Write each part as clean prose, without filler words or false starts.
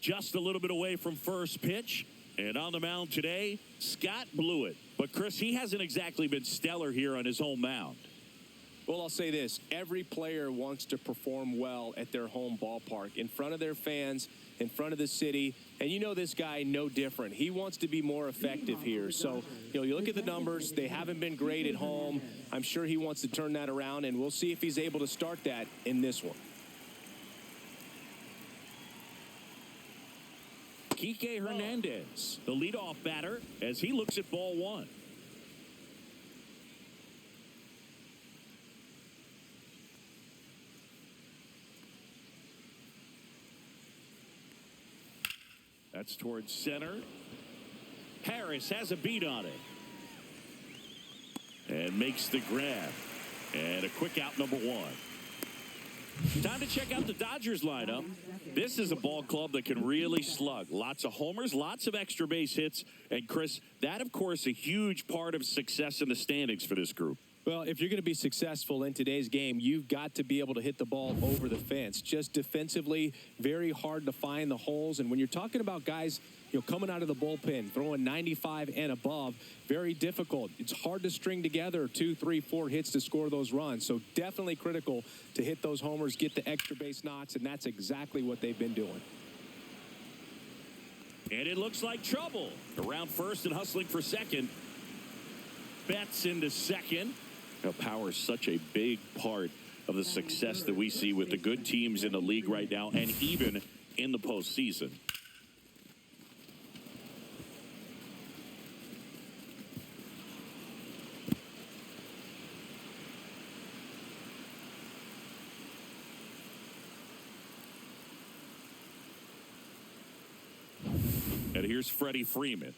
just a little bit away from first pitch. And on the mound today, Scott Blewett. But, Chris, he hasn't exactly been stellar here on his home mound. Well, I'll say this. Every player wants to perform well at their home ballpark, in front of their fans, in front of the city. And you know this guy no different. He wants to be more effective here. So, you look at the numbers. They haven't been great at home. I'm sure he wants to turn that around, and we'll see if he's able to start that in this one. Kike Hernandez, the leadoff batter, as he looks at ball one. That's towards center. Harris has a beat on it. And makes the grab. And a quick out, number one. Time to check out the Dodgers lineup. This is a ball club that can really slug. Lots of homers, lots of extra base hits. And, Chris, that, of course, a huge part of success in the standings for this group. Well, if you're going to be successful in today's game, you've got to be able to hit the ball over the fence. Just defensively, very hard to find the holes. And when you're talking about guys, coming out of the bullpen, throwing 95 and above, very difficult. It's hard to string together 2, 3, 4 hits to score those runs. So definitely critical to hit those homers, get the extra base knocks, and that's exactly what they've been doing. And it looks like trouble. Around first and hustling for second. Betts into second. Power is such a big part of the success that we see with the good teams in the league right now and even in the postseason. And here's Freddie Freeman.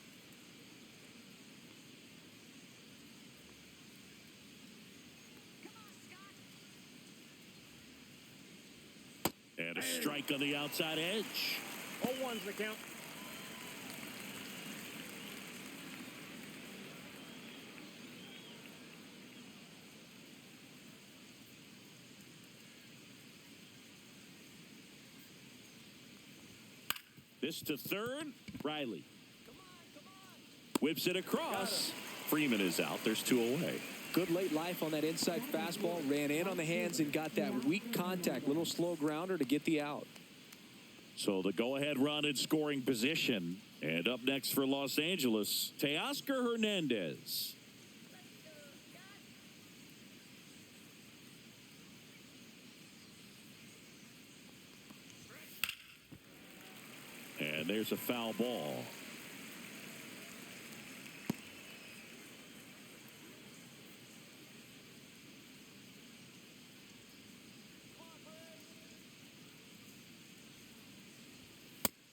And a strike on the outside edge. 0-1's the count. This to third. Riley. Whips it across. Freeman is out. There's 2 away. Good late life on that inside fastball. Ran in on the hands and got that weak contact. Little slow grounder to get the out. So the go-ahead run in scoring position. And up next for Los Angeles, Teoscar Hernandez. And there's a foul ball.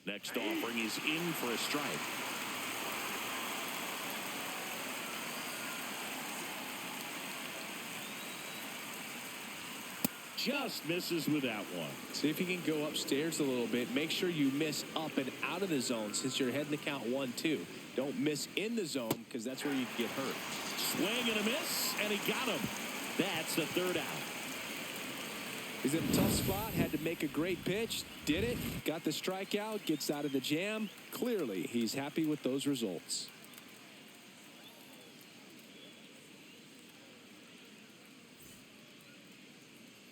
Next offering is in for a strike. Just misses with that one. See if you can go upstairs a little bit. Make sure you miss up and out of the zone since you're heading to count 1-2. Don't miss in the zone because that's where you can get hurt. Swing and a miss, and he got him. That's the third out. He's in a tough spot, had to make a great pitch, did it, got the strikeout, gets out of the jam. Clearly, he's happy with those results.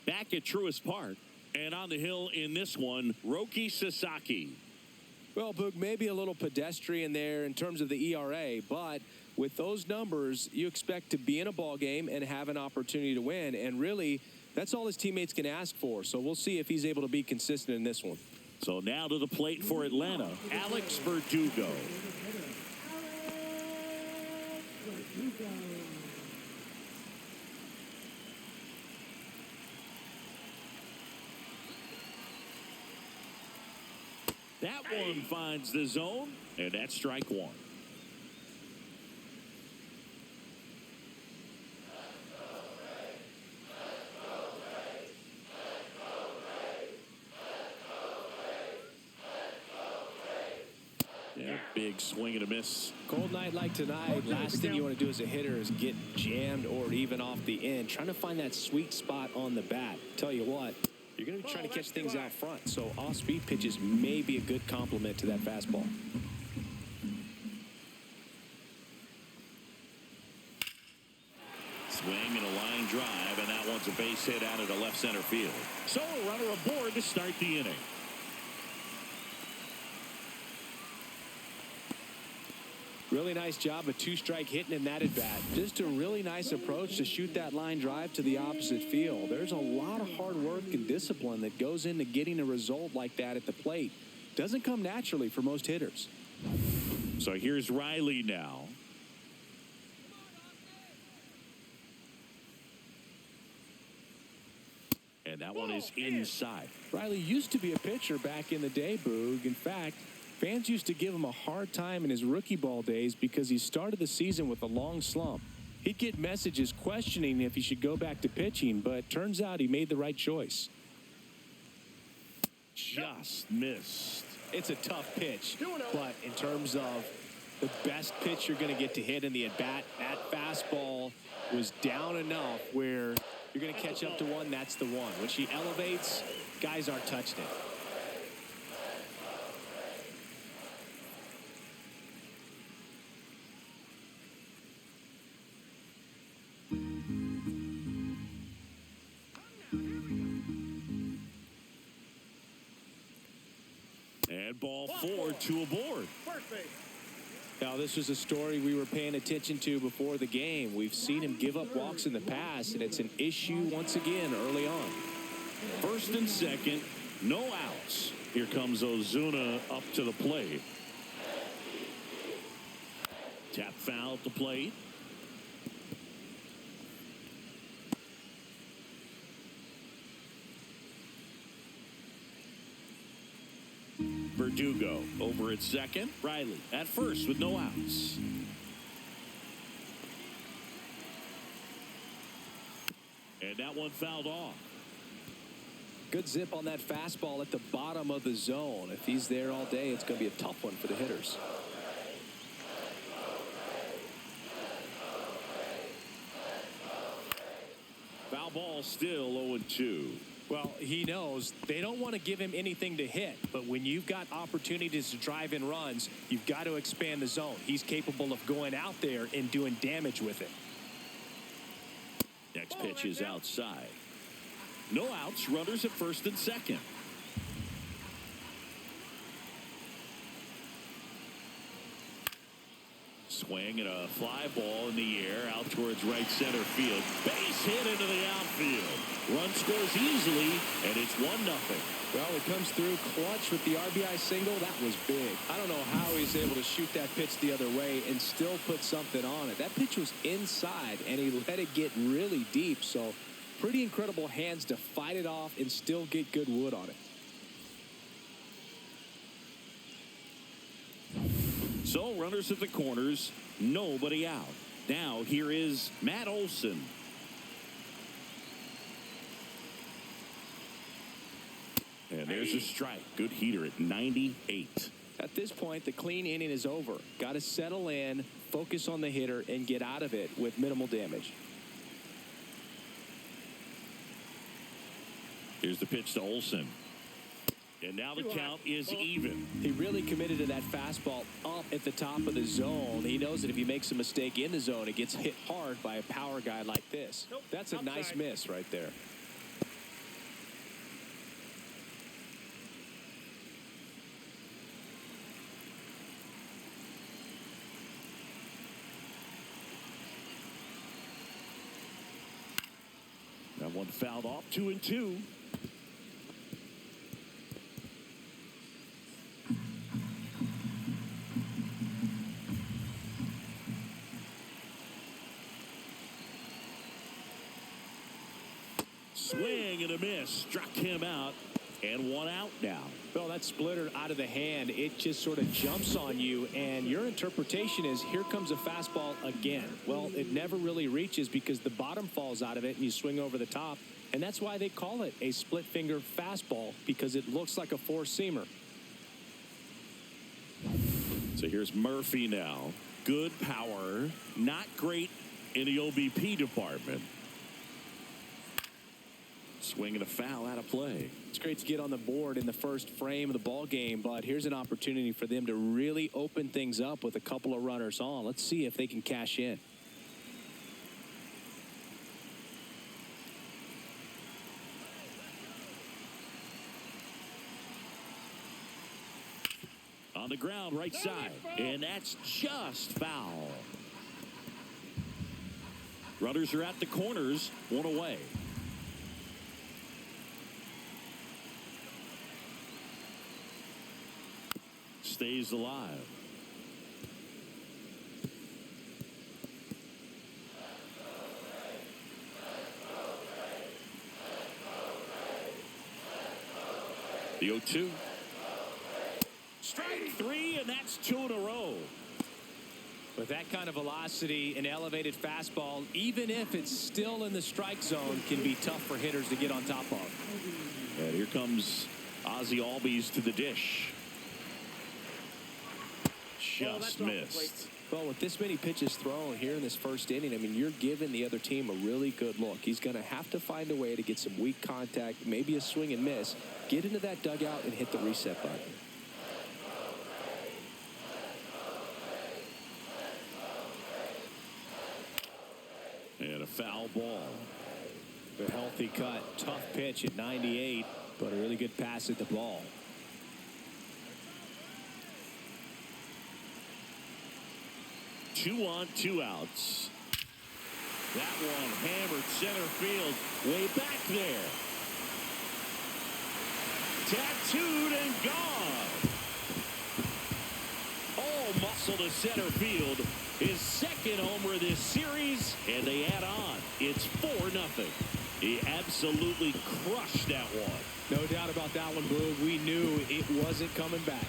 Back at Truist Park, and on the hill in this one, Roki Sasaki. Well, Boog, maybe a little pedestrian there in terms of the ERA, but with those numbers, you expect to be in a ball game and have an opportunity to win, and really, that's all his teammates can ask for. So we'll see if he's able to be consistent in this one. So now to the plate for Atlanta, Alex Verdugo. That one finds the zone, and that's strike one. Yeah, big swing and a miss. Cold night like tonight, last thing you want to do as a hitter is get jammed or even off the end. Trying to find that sweet spot on the bat. Tell you what, You're going to be trying to catch things out front, so off-speed pitches may be a good complement to that fastball. Swing and a line drive, and that one's a base hit out of the left center field. So a runner aboard to start the inning. Really nice job of two-strike hitting in that at-bat. Just a really nice approach to shoot that line drive to the opposite field. There's a lot of hard work and discipline that goes into getting a result like that at the plate. Doesn't come naturally for most hitters. So here's Riley now. And that one is inside. Riley used to be a pitcher back in the day, Boog. In fact, fans used to give him a hard time in his rookie ball days because he started the season with a long slump. He'd get messages questioning if he should go back to pitching, but turns out he made the right choice. Just missed. It's a tough pitch, but in terms of the best pitch you're going to get to hit in the at-bat, that fastball was down enough where you're going to catch up to one. That's the one. When she elevates, guys aren't touching it. And ball 4, 2 aboard. Now, this was a story we were paying attention to before the game. We've seen him give up walks in the past, and it's an issue once again early on. First and second, no outs. Here comes Ozuna up to the plate. Tap foul at the plate. Verdugo over at second. Riley at first with no outs. And that one fouled off. Good zip on that fastball at the bottom of the zone. If he's there all day, it's going to be a tough one for the hitters. Foul ball still 0-2. Well, he knows they don't want to give him anything to hit, but when you've got opportunities to drive in runs, you've got to expand the zone. He's capable of going out there and doing damage with it. Next pitch is outside. No outs, runners at first and second. Swing and a fly ball in the air out towards right center field. Base hit into the outfield. Run scores easily, and it's 1-0. Well, it comes through clutch with the RBI single. That was big. I don't know how he's able to shoot that pitch the other way and still put something on it. That pitch was inside, and he let it get really deep. So pretty incredible hands to fight it off and still get good wood on it. So runners at the corners, nobody out. Now here is Matt Olson. And there's a strike. Good heater at 98. At this point, the clean inning is over. Got to settle in, focus on the hitter, and get out of it with minimal damage. Here's the pitch to Olson. And now the count is even. He really committed to that fastball up at the top of the zone. He knows that if he makes a mistake in the zone, it gets hit hard by a power guy like this. That's a nice miss right there. That one fouled off. 2-2. Swing and a miss. Struck him out. And 1 out now. Well, that splitter out of the hand, it just sort of jumps on you, and your interpretation is, here comes a fastball again. Well, it never really reaches because the bottom falls out of it and you swing over the top, and that's why they call it a split finger fastball, because it looks like a four-seamer. So here's Murphy now. Good power, not great in the OBP department. Swing and a foul out of play. It's great to get on the board in the first frame of the ball game, but here's an opportunity for them to really open things up with a couple of runners on. Let's see if they can cash in. On the ground, right side, and that's just foul. Runners are at the corners, one away. Stays alive. The 0-2. Strike three, and that's 2 in a row. With that kind of velocity, an elevated fastball, even if it's still in the strike zone, can be tough for hitters to get on top of. And here comes Ozzie Albies to the dish. Just missed. Well, with this many pitches thrown here in this first inning, I mean, you're giving the other team a really good look. He's going to have to find a way to get some weak contact, maybe a swing and miss, get into that dugout and hit the reset button. And a foul ball. A healthy cut. Tough pitch at 98, but a really good pass at the ball. Two on, 2 outs. That one hammered center field way back there. Tattooed and gone. All muscle to center field. His second homer this series, and they add on. It's 4-0. He absolutely crushed that one. No doubt about that one, Boog. We knew it wasn't coming back.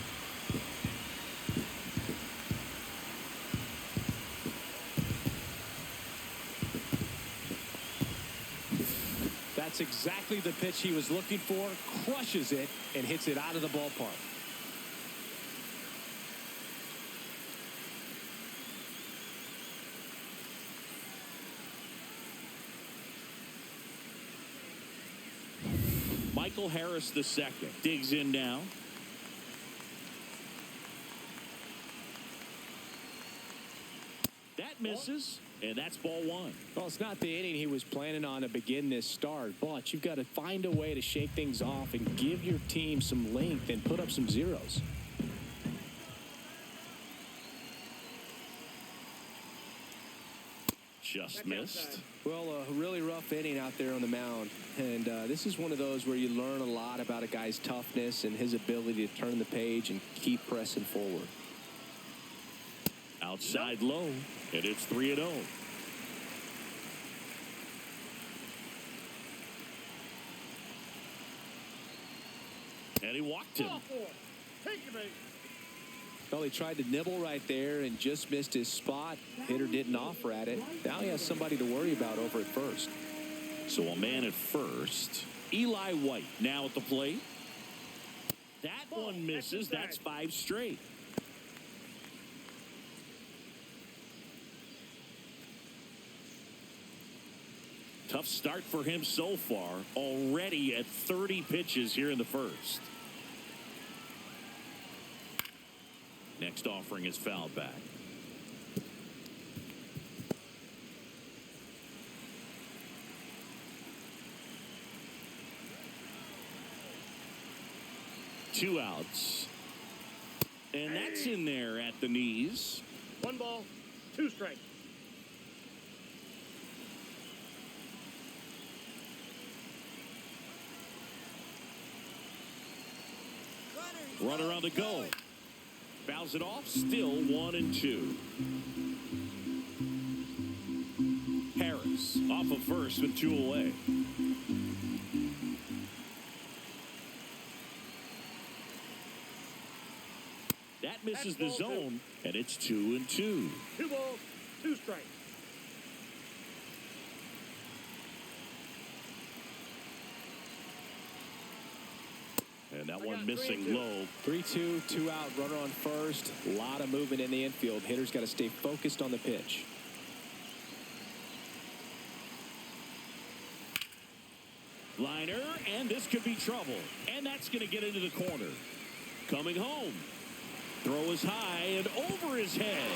That's exactly the pitch he was looking for. Crushes it and hits it out of the ballpark. Michael Harris II digs in now. That misses, and that's ball 1. Well, it's not the inning he was planning on to begin this start, but you've got to find a way to shake things off and give your team some length and put up some zeros. Just missed. Well, a really rough inning out there on the mound. And this is one of those where you learn a lot about a guy's toughness and his ability to turn the page and keep pressing forward. Outside low, and it's 3-0. And he walked him. Well, he tried to nibble right there and just missed his spot. Hitter didn't offer at it. Now he has somebody to worry about over at first. So a man at first. Eli White now at the plate. That one misses. That's 5 straight. Tough start for him so far. Already at 30 pitches here in the first. Next offering is fouled back. Two outs. And that's in there at the knees. 1 ball, 2 strikes. Runner on the go. Fouls it off. Still 1-2. Harris off of first with 2 away. That misses the zone, and it's 2-2. 2 balls, 2 strikes. And that one missing low. 3-2, 2 out, runner on first. A lot of movement in the infield. Hitter's got to stay focused on the pitch. Liner, and this could be trouble. And that's going to get into the corner. Coming home. Throw is high and over his head.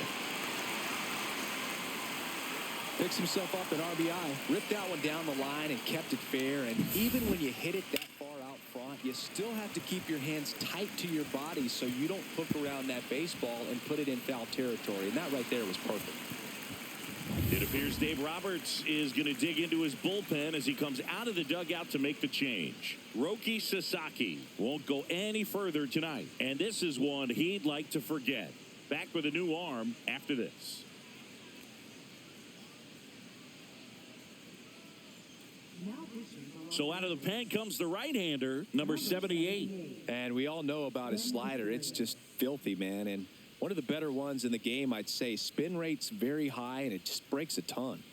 Picks himself up at RBI. Ripped that one down the line and kept it fair. And even when you hit it that far out front, you still have to keep your hands tight to your body so you don't hook around that baseball and put it in foul territory. And that right there was perfect. It appears Dave Roberts is going to dig into his bullpen as he comes out of the dugout to make the change. Roki Sasaki won't go any further tonight. And this is one he'd like to forget. Back with a new arm after this. So out of the pen comes the right-hander, number 78. And we all know about his slider. It's just filthy, man. And one of the better ones in the game, I'd say. Spin rate's very high, and it just breaks a ton.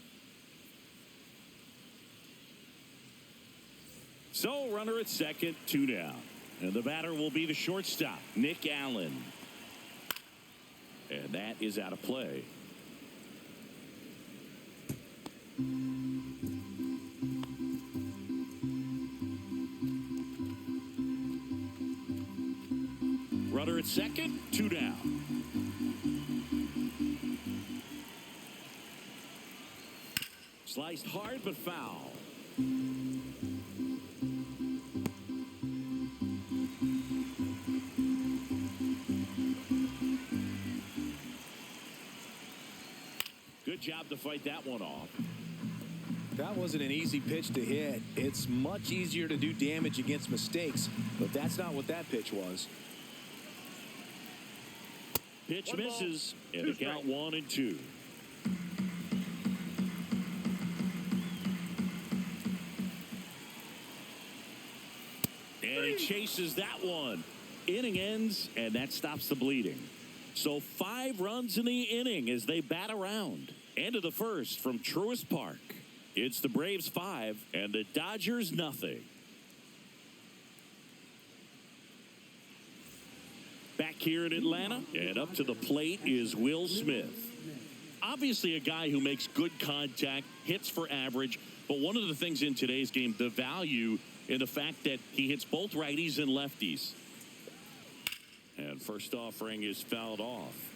So runner at second, 2 down. And the batter will be the shortstop, Nick Allen. And that is out of play. Runner at second, 2 down. Sliced hard but foul. Good job to fight that one off. That wasn't an easy pitch to hit. It's much easier to do damage against mistakes, but that's not what that pitch was. Pitch misses, and the count 1-2. And he chases that one. Inning ends, and that stops the bleeding. So 5 runs in the inning as they bat around. End of the first from Truist Park. It's the Braves 5 and the Dodgers nothing. Back here in Atlanta, and up to the plate is Will Smith. Obviously a guy who makes good contact, hits for average, but one of the things in today's game, the value in the fact that he hits both righties and lefties. And first offering is fouled off.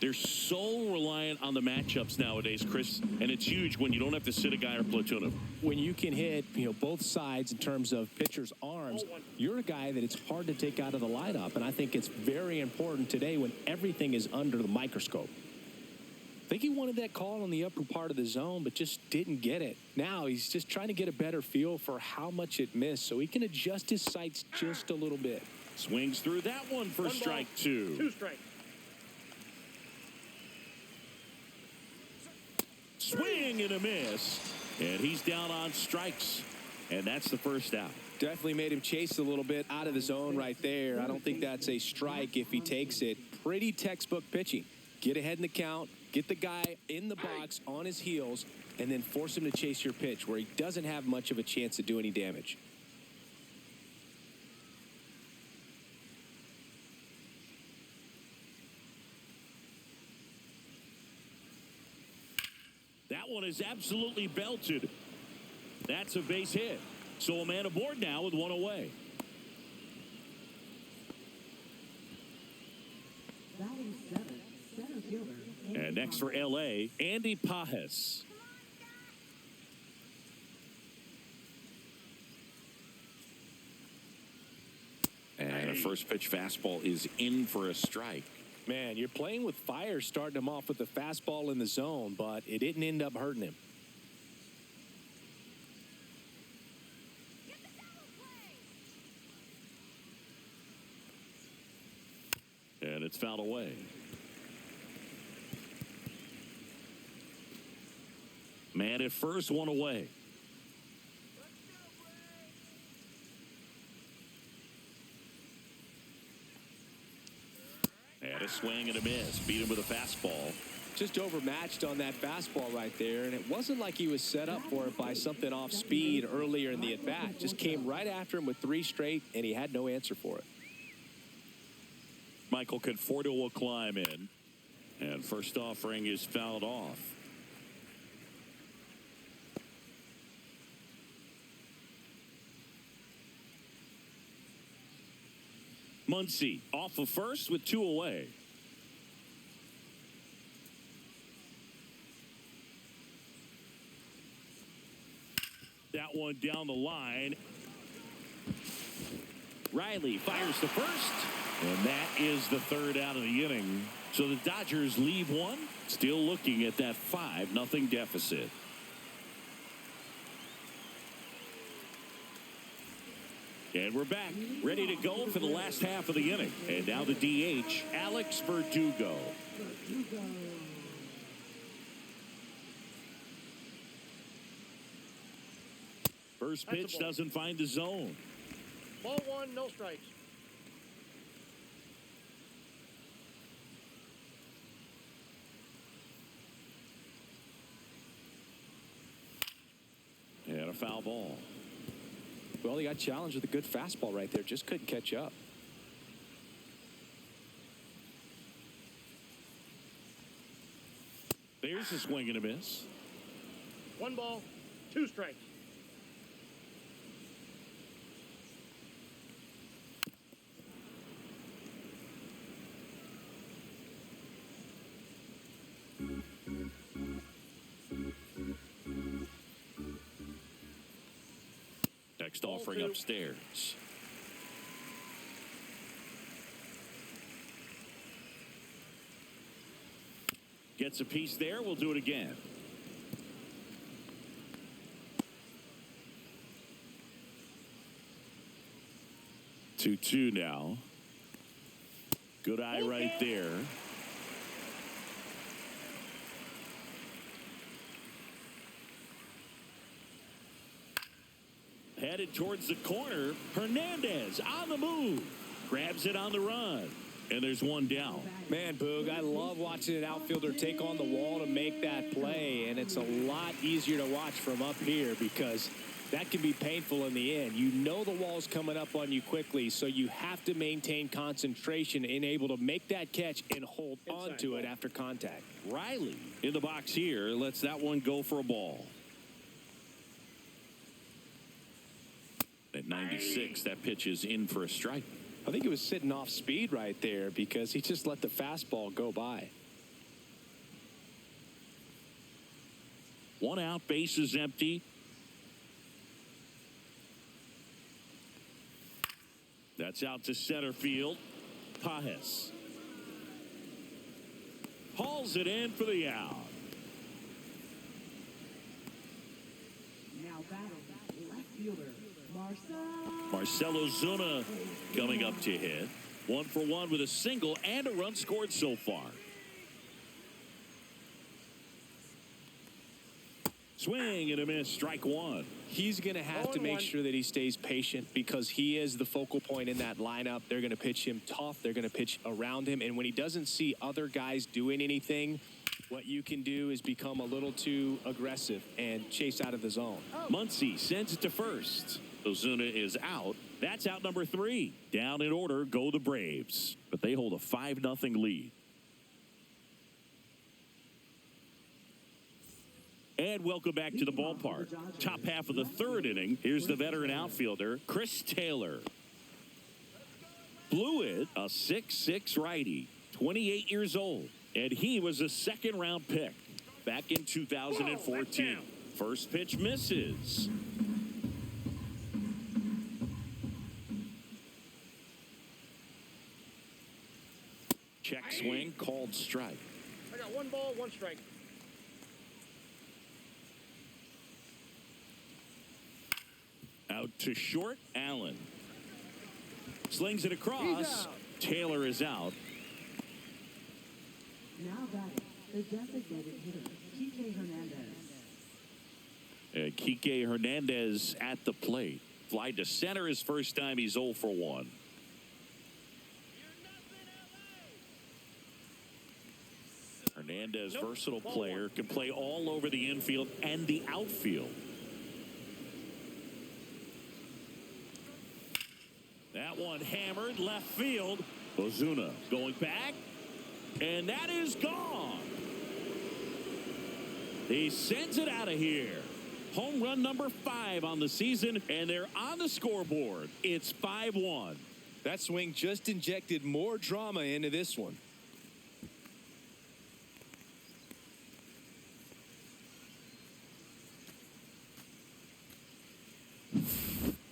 They're so reliant on the matchups nowadays, Chris, and it's huge when you don't have to sit a guy or platoon him. When you can hit, both sides in terms of pitchers' arms, you're a guy that it's hard to take out of the lineup, and I think it's very important today when everything is under the microscope. I think he wanted that call on the upper part of the zone, but just didn't get it. Now he's just trying to get a better feel for how much it missed so he can adjust his sights just a little bit. Swings through that one for strike 2. 2 strikes. Swing and a miss, and he's down on strikes, and that's the first out. Definitely made him chase a little bit out of the zone right there. I don't think that's a strike if he takes it. Pretty textbook pitching. Get ahead in the count, get the guy in the box on his heels, and then force him to chase your pitch where he doesn't have much of a chance to do any damage. That one is absolutely belted. That's a base hit. So a man aboard now with 1 away. And next for L.A., Andy Pajes. And a first pitch fastball is in for a strike. Man, you're playing with fire starting him off with the fastball in the zone, but it didn't end up hurting him. And it's fouled away. Man at first, 1 away. And a swing and a miss. Beat him with a fastball. Just overmatched on that fastball right there, and it wasn't like he was set up for it by something off speed earlier in the at-bat. Just came right after him with 3 straight, and he had no answer for it. Michael Conforto will climb in. And first offering is fouled off. Muncy off of first with 2 away. That one down the line. Riley fires to first. And that is the 3rd out of the inning. So the Dodgers leave one. Still looking at that 5-0 deficit. And we're back, ready to go for the last half of the inning. And now the DH, Alex Verdugo. First pitch doesn't find the zone. Ball 1, no strikes. And a foul ball. Well, he got challenged with a good fastball right there. Just couldn't catch up. There's a swing and a miss. 1 ball, 2 strikes. Next offering upstairs. Gets a piece there. We'll do it again. Two now. Good eye right there. Headed towards the corner. Hernandez on the move. Grabs it on the run. And there's one down. Man, Boog, I love watching an outfielder take on the wall to make that play. And it's a lot easier to watch from up here because that can be painful in the end. You know the wall's coming up on you quickly, so you have to maintain concentration and able to make that catch and hold on to it after contact. Riley in the box here lets that one go for a ball. At 96, that pitch is in for a strike. I think he was sitting off speed right there because he just let the fastball go by. 1 out, base is empty. That's out to center field. Pajes hauls it in for the out. Now batting left fielder Marcelo Zuna coming up to hit. 1 for 1 with a single and a run scored so far. Swing and a miss, strike 1. He's going to have to make sure that he stays patient because he is the focal point in that lineup. They're going to pitch him tough. They're going to pitch around him. And when he doesn't see other guys doing anything, what you can do is become a little too aggressive and chase out of the zone. Muncy sends it to first. Ozuna is out. That's out number 3. Down in order go the Braves. But they hold a 5-0 lead. And welcome back to the ballpark. Top half of the 3rd inning. Here's the veteran outfielder, Chris Taylor. Blew it, a 6'6" righty, 28 years old. And he was a 2nd-round pick back in 2014. First pitch misses. Check swing, called strike. I got 1 ball, 1 strike. Out to short, Allen. Slings it across. Taylor is out. now batting the designated hitter Kike Hernandez. Kike Hernandez at the plate. Fly to center his first time. He's 0 for 1. Hernandez, versatile player, can play all over the infield and the outfield. That one hammered left field. Ozuna going back, and that is gone. He sends it out of here. Home run number 5 on the season, and they're on the scoreboard. It's 5-1. That swing just injected more drama into this one.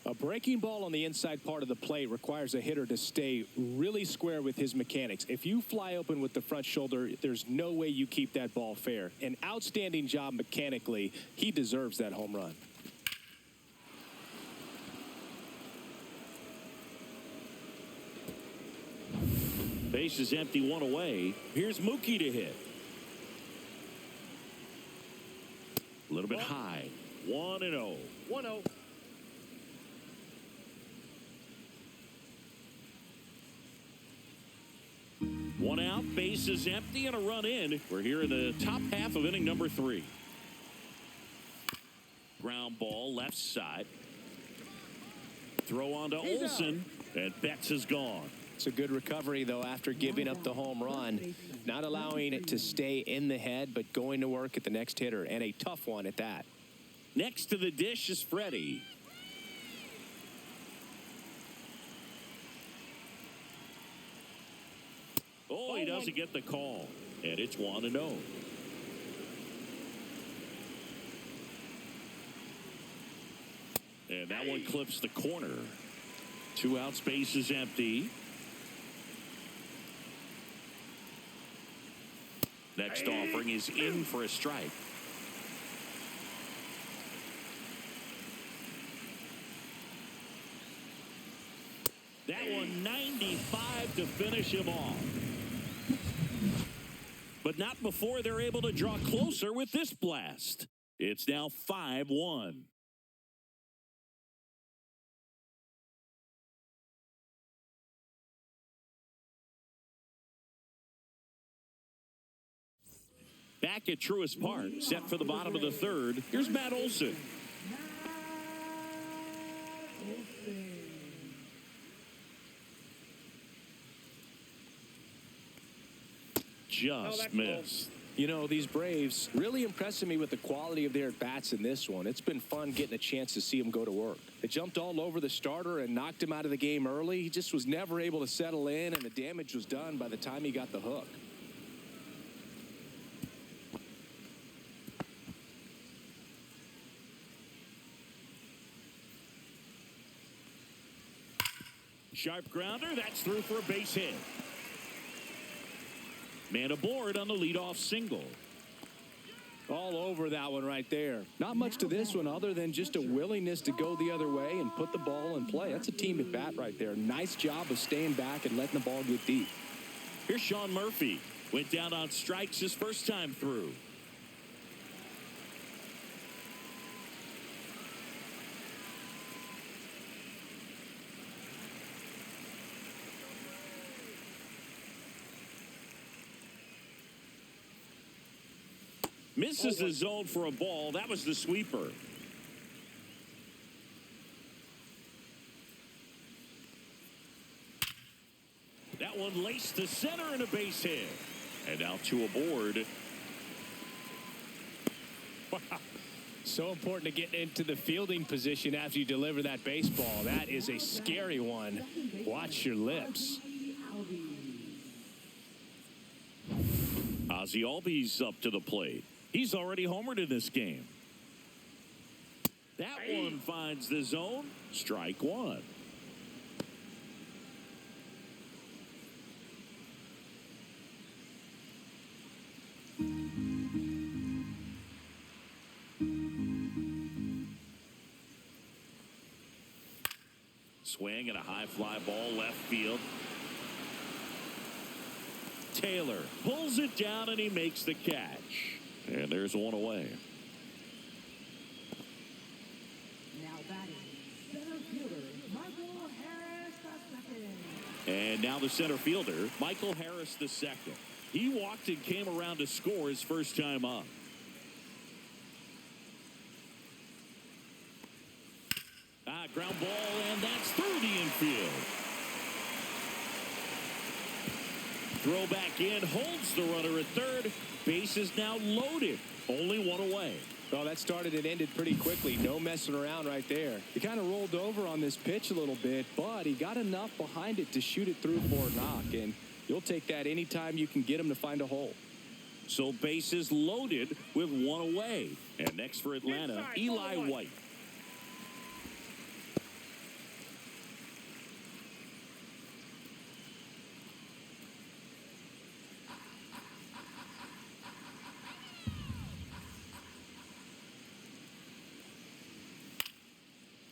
A breaking ball on the inside part of the plate requires a hitter to stay really square with his mechanics. If you fly open with the front shoulder, there's no way you keep that ball fair. An outstanding job mechanically. He deserves that home run. Base is empty, one away. Here's Mookie to hit. A little bit high. 1-0. 1-0. One out, base is empty, and a run in. We're here in the top half of inning number 3. Ground ball, left side. Throw on to Olsen, and Betts is gone. It's a good recovery, though, after giving up the home run. Not allowing it to stay in the head, but going to work at the next hitter, and a tough one at that. Next to the dish is Freddie. Oh, he doesn't get the call, and it's 1-0. And that one clips the corner. 2 outs, base is empty. Next offering is in for a strike. That one 95 to finish him off. But not before they're able to draw closer with this blast. It's now 5-1. Back at Truist Park, set for the bottom of the 3rd. Here's Matt Olson. Just missed. You know, these Braves really impressing me with the quality of their at-bats in this one. It's been fun getting a chance to see them go to work. They jumped all over the starter and knocked him out of the game early. He just was never able to settle in, and the damage was done by the time he got the hook. Sharp grounder, that's through for a base hit. Man aboard on the leadoff single. All over that one right there. Not much to this one other than just a willingness to go the other way and put the ball in play. That's a team at bat right there. Nice job of staying back and letting the ball get deep. Here's Sean Murphy. Went down on strikes his first time through. Misses the zone for a ball. That was the sweeper. That one laced to center and a base hit. And now 2 aboard. So important to get into the fielding position after you deliver that baseball. That is a scary one. Watch your lips. Ozzie Albies up to the plate. He's already homered in this game. That one finds the zone. Strike 1. Swing and a high fly ball left field. Taylor pulls it down and he makes the catch. And there's one away. Now batting, center fielder, Michael Harris II. And now the center fielder, Michael Harris II. He walked and came around to score his first time up. Ground ball, and that's through the infield. Throw back in, holds the runner at third. Base is now loaded. Only one away. Well, that started and ended pretty quickly. No messing around right there. He kind of rolled over on this pitch a little bit, but he got enough behind it to shoot it through for a knock. And you'll take that anytime you can get him to find a hole. So bases loaded with one away. And next for Atlanta, Inside, Eli ball White.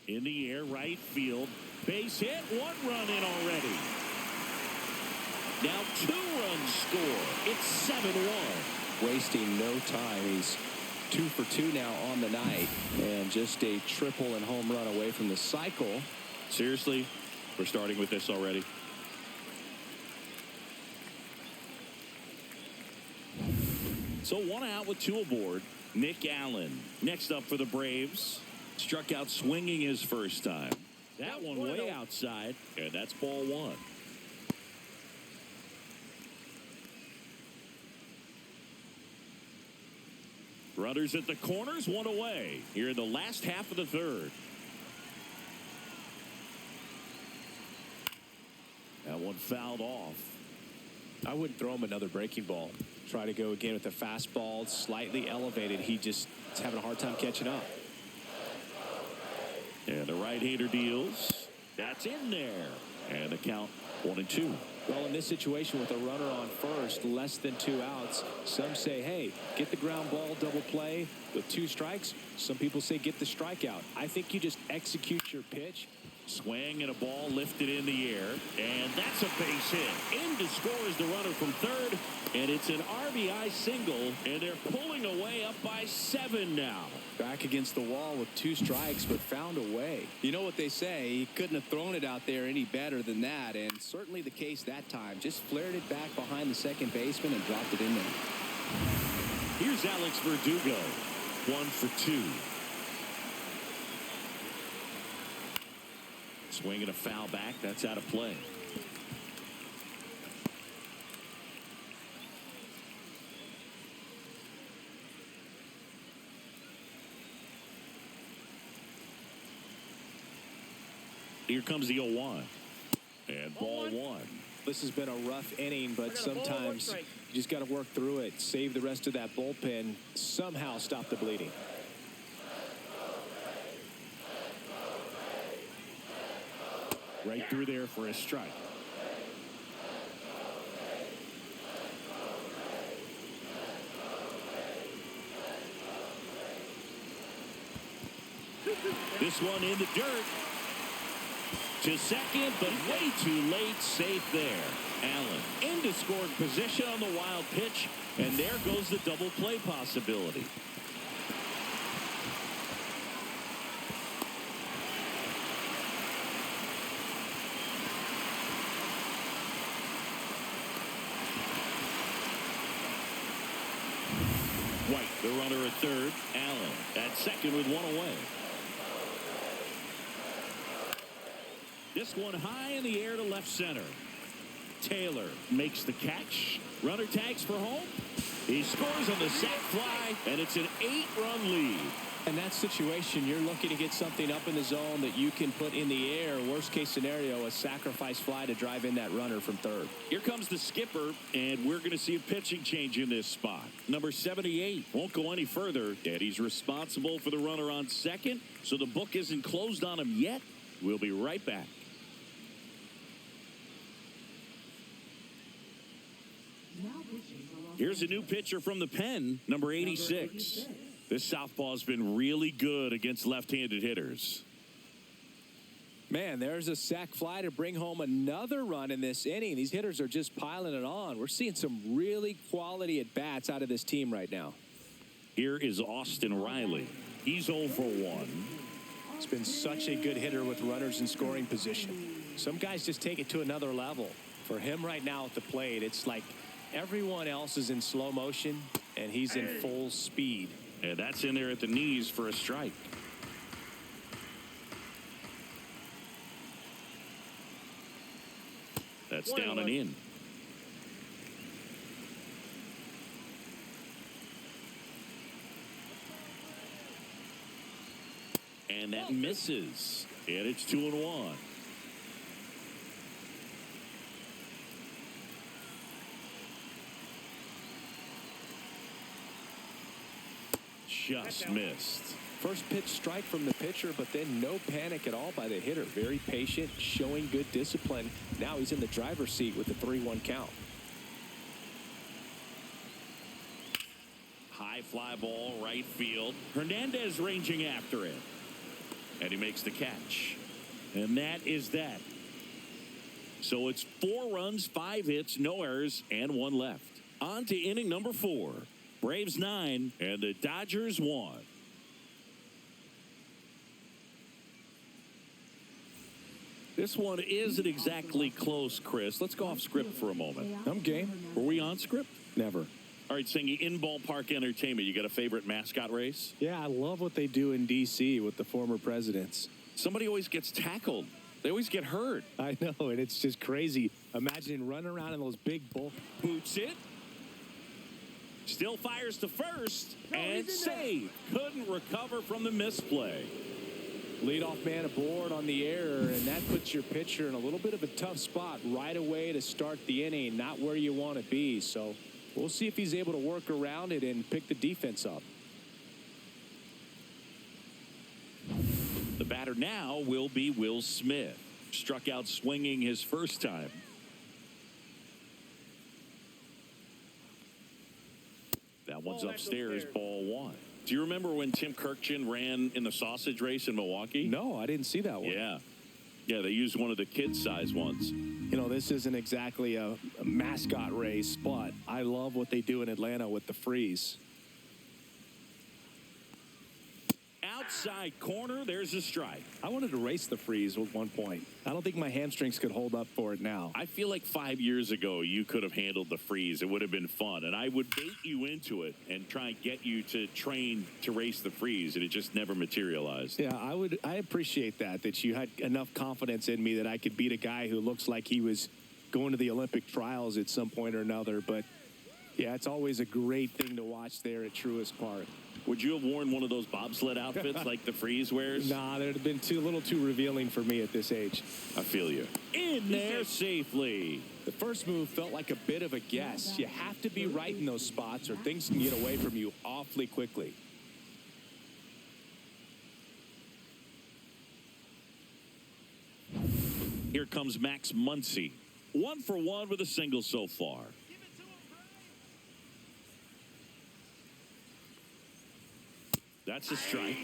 In the air, right field. Base hit, one run in already. Now 2 runs score. It's 7-1. Wasting no time. He's 2 for 2 now on the night, and just a triple and home run away from the cycle. Seriously, we're starting with this already. So 1 out with 2 aboard. Nick Allen next up for the Braves. Struck out swinging his first time. That one way outside, and that's ball 1. Runners at the corners, 1 away. Here in the last half of the third. That one fouled off. I wouldn't throw him another breaking ball. Try to go again with the fastball, slightly elevated. He just is having a hard time catching up. And the right-hander deals. That's in there. And the count 1-2. Well, in this situation with a runner on first, less than 2 outs, some say, hey, get the ground ball, double play with 2 strikes. Some people say get the strikeout. I think you just execute your pitch. Swing and a ball lifted in the air. And that's a base hit. In to score is the runner from third. And it's an RBI single. And they're pulling away up by 7 now. Back against the wall with 2 strikes, but found a way. You know what they say, he couldn't have thrown it out there any better than that, and certainly the case that time. Just flared it back behind the second baseman and dropped it in there. Here's Alex Verdugo. 1 for 2. Swing and a foul back. That's out of play. Here comes the 0-1. And ball 1. This has been a rough inning, but sometimes you just got to work through it. Save the rest of that bullpen. Somehow stop the bleeding. Right through there for a strike. This one in the dirt. To second, but way too late. Safe there. Allen into scoring position on the wild pitch. And there goes the double play possibility. White, the runner at third. Allen at second with 1 away. This one high in the air to left center. Taylor makes the catch. Runner tags for home. He scores on the sac fly, and it's an 8-run lead. In that situation, you're looking to get something up in the zone that you can put in the air. Worst case scenario, a sacrifice fly to drive in that runner from third. Here comes the skipper, and we're going to see a pitching change in this spot. Number 78 won't go any further, and he's responsible for the runner on second, so the book isn't closed on him yet. We'll be right back. Here's a new pitcher from the pen, number 86. This southpaw's been really good against left-handed hitters. Man, there's a sac fly to bring home another run in this inning. These hitters are just piling it on. We're seeing some really quality at-bats out of this team right now. Here is Austin Riley. He's 0 for 1. He's been such a good hitter with runners in scoring position. Some guys just take it to another level. For him right now at the plate, it's like everyone else is in slow motion, and he's in full speed. And that's in there at the knees for a strike. That's down and in. And that misses. And it's 2-1. Just missed. First pitch strike from the pitcher, but then no panic at all by the hitter. Very patient, showing good discipline. Now he's in the driver's seat with the 3-1 count. High fly ball, right field. Hernandez ranging after it. And he makes the catch. And that is that. So it's 4 runs, 5 hits, no errors, and 1 left. On to inning number 4. Braves 9 and the Dodgers 1. This one isn't exactly close, Chris. Let's go off script for a moment. I'm game. Were we on script? Never. All right, Singy, in ballpark entertainment, you got a favorite mascot race? Yeah, I love what they do in D.C. with the former presidents. Somebody always gets tackled. They always get hurt. I know, and it's just crazy. Imagine running around in those big bulk. Boots it. Still fires to first. And save. Couldn't recover from the misplay. Leadoff man aboard on the error, and that puts your pitcher in a little bit of a tough spot right away to start the inning. Not where you want to be, so we'll see if he's able to work around it and pick the defense up. The batter now will be Will Smith. Struck out swinging his first time. That one's upstairs, ball 1. Do you remember when Tim Kirkjian ran in the sausage race in Milwaukee? No, I didn't see that one. Yeah. Yeah, they used one of the kid-size ones. You know, this isn't exactly a mascot race, but I love what they do in Atlanta with the freeze. Outside corner, there's a strike. I wanted to race the freeze at one point. I don't think my hamstrings could hold up for it now. I feel like 5 years ago you could have handled the freeze. It would have been fun, and I would bait you into it and try and get you to train to race the freeze, and it just never materialized. Yeah, I appreciate that you had enough confidence in me that I could beat a guy who looks like he was going to the Olympic trials at some point or another. But yeah, it's always a great thing to watch there at Truist Park. Would you have worn one of those bobsled outfits like the freeze wears? Nah, they'd have been a little too revealing for me at this age. I feel you. In there safely. The first move felt like a bit of a guess. You have to be right in those spots or things can get away from you awfully quickly. Here comes Max Muncy. 1 for 1 with a single so far. That's a strike.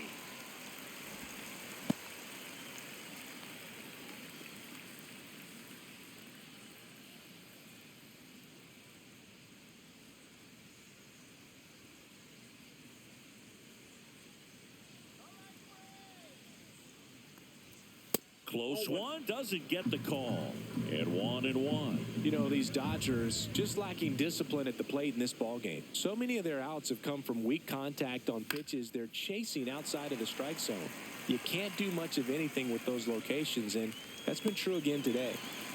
Close one, doesn't get the call. And 1-1. You know, these Dodgers just lacking discipline at the plate in this ballgame. So many of their outs have come from weak contact on pitches they're chasing outside of the strike zone. You can't do much of anything with those locations, and that's been true again today.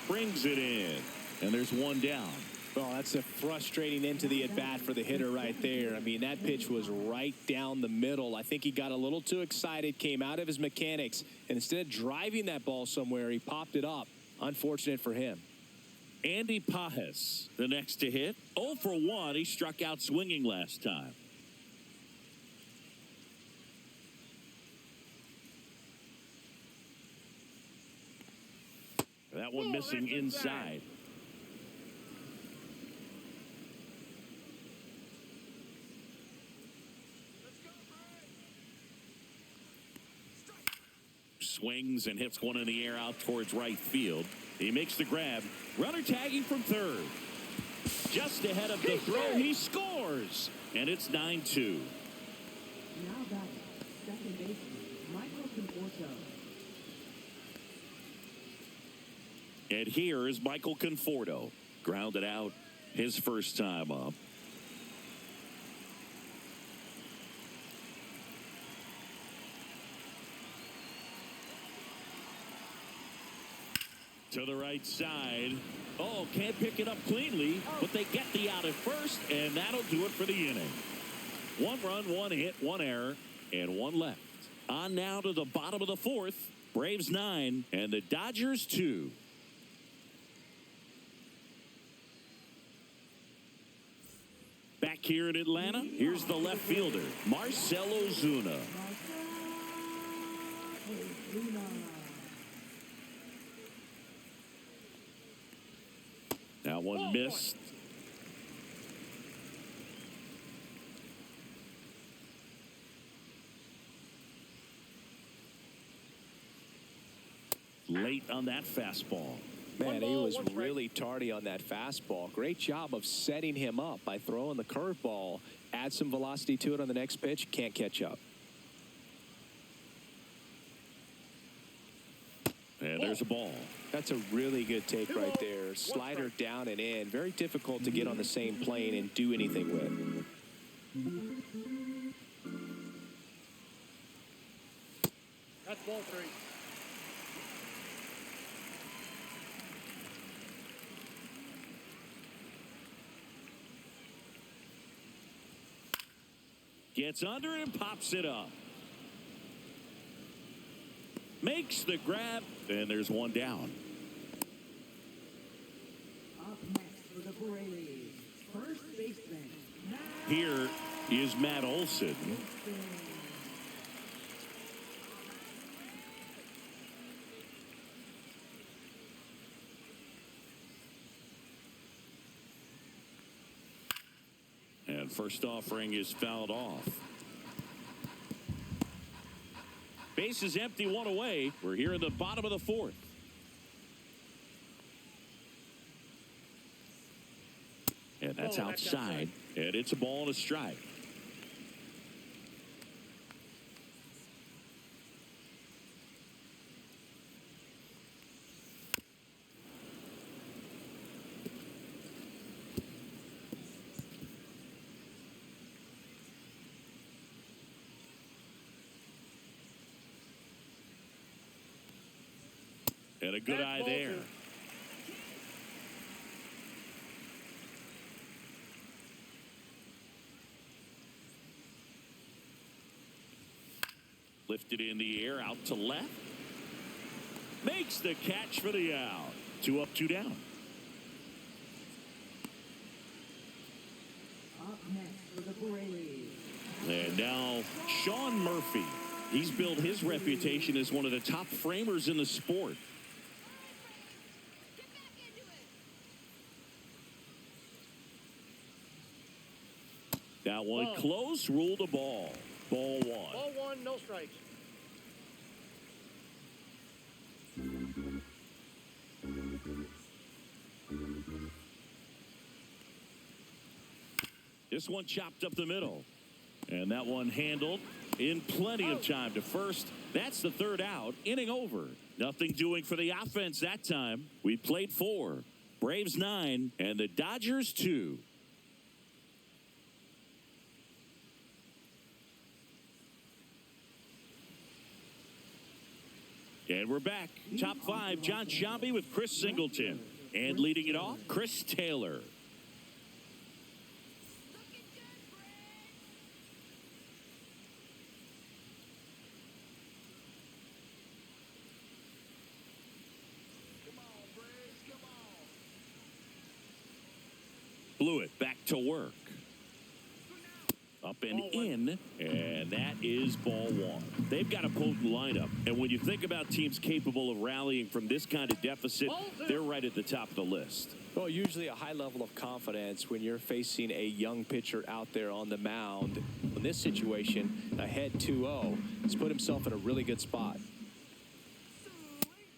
Brings it in, and there's 1 down. Well, that's a frustrating end to the at-bat for the hitter right there. I mean, that pitch was right down the middle. I think he got a little too excited, came out of his mechanics, and instead of driving that ball somewhere, he popped it up. Unfortunate for him. Andy Pajes, the next to hit. 0 for 1. He struck out swinging last time. That one missing inside. Swings and hits one in the air out towards right field. He makes the grab. Runner tagging from third. Just ahead of the throw, he scores. And it's 9-2. Now batting, second baseman, Michael Conforto. And here is Michael Conforto. Grounded out his first time up. To the right side. Oh, can't pick it up cleanly, but they get the out at first, and that'll do it for the inning. 1 run, 1 hit, 1 error, and 1 left. On now to the bottom of the fourth. Braves 9 and the Dodgers 2. Back here in Atlanta, here's the left fielder, Marcell Ozuna. That one missed. Late on that fastball. Man, he was really tardy on that fastball. Great job of setting him up by throwing the curveball. Add some velocity to it on the next pitch. Can't catch up. And there's a ball. That's a really good take right there. Slider down and in. Very difficult to get on the same plane and do anything with. That's ball 3. Gets under it and pops it up. Makes the grab, and there's one down. Up next for the Braves, first baseman, Matt Here is Matt Olson. And first offering is fouled off. Base is empty, one away. We're here in the bottom of the fourth. And that's outside. And it's a ball and a strike. And a good eye there. Lifted in the air, out to left. Makes the catch for the out. 2 up, 2 down. up next for the Braves. And now Sean Murphy. He's built his reputation as one of the top framers in the sport. That one close, ruled a ball. Ball 1. Ball 1, no strikes. This one chopped up the middle. And that one handled in plenty of time to first. That's the third out. Inning over. Nothing doing for the offense that time. We played 4. Braves 9 and the Dodgers 2. And we're back. Top 5, John Sciambi with Chris Singleton. And leading it off, Chris Taylor. Blew it back to work. Up and in, and that is ball 1. They've got a potent lineup, and when you think about teams capable of rallying from this kind of deficit, they're right at the top of the list. Well, usually a high level of confidence when you're facing a young pitcher out there on the mound. In this situation, ahead 2-0, he's put himself in a really good spot.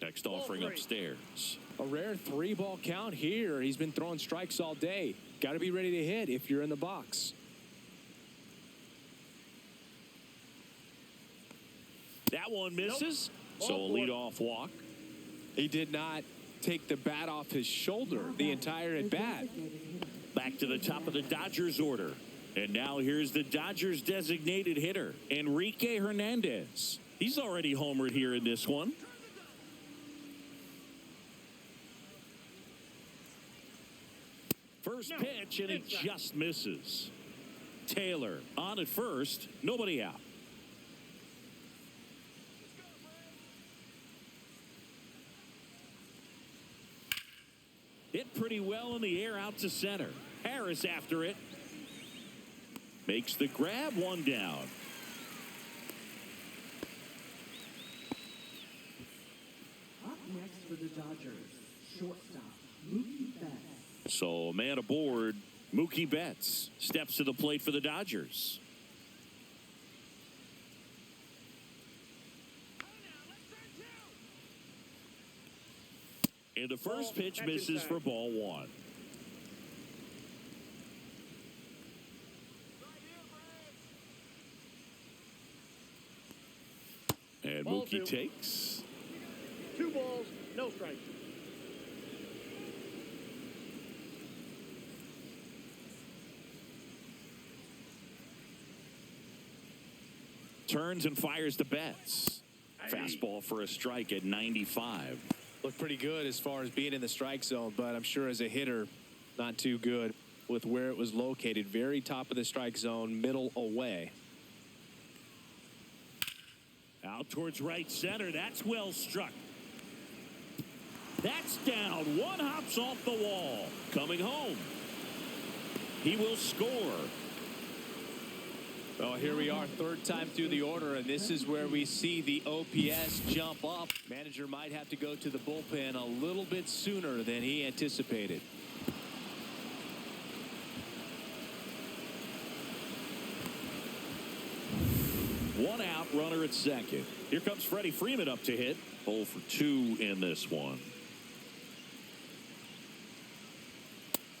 Next offering upstairs. A rare 3-ball count here. He's been throwing strikes all day. Got to be ready to hit if you're in the box. That one misses, so a leadoff walk. He did not take the bat off his shoulder the entire at bat. Back to the top of the Dodgers order. And now here's the Dodgers designated hitter, Enrique Hernandez. He's already homered here in this one. First pitch, and it just misses. Taylor on at first, nobody out. Hit pretty well in the air out to center. Harris after it. Makes the grab, one down. Up next for the Dodgers, shortstop, Mookie Betts. So man aboard, Mookie Betts steps to the plate for the Dodgers. And the first pitch misses for ball one. And Ball Mookie two. takes. 2 balls, no strikes. Turns and fires to Betts. Fastball for a strike at 95. Looked pretty good as far as being in the strike zone, but I'm sure as a hitter, not too good with where it was located. Very top of the strike zone, middle away. Out towards right center. That's well struck. That's down. One hops off the wall. Coming home. He will score. Oh, here we are, third time through the order, and this is where we see the OPS jump up. Manager might have to go to the bullpen a little bit sooner than he anticipated. One out, runner at second. Here comes Freddie Freeman up to hit. 0 for 2 in this one.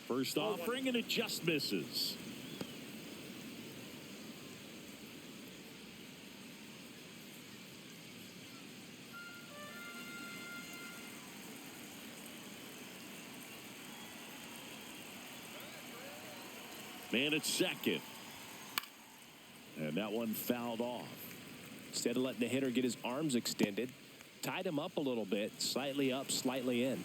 First offering, and it just misses. Man at second. And that one fouled off. Instead of letting the hitter get his arms extended, tied him up a little bit, slightly up, slightly in.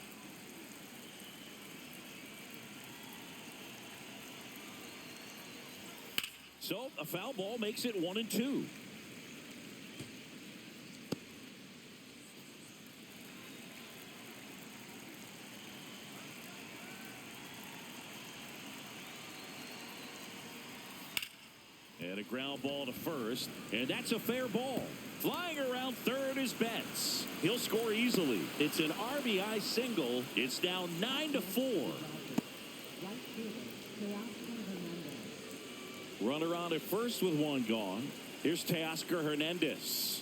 So a foul ball makes it 1-2. And a ground ball to first, and that's a fair ball. Flying around third is Betts. He'll score easily. It's an RBI single. It's now 9-4. Right fielder, Teoscar Hernandez. Runner on at first with one gone. Here's Teoscar Hernandez.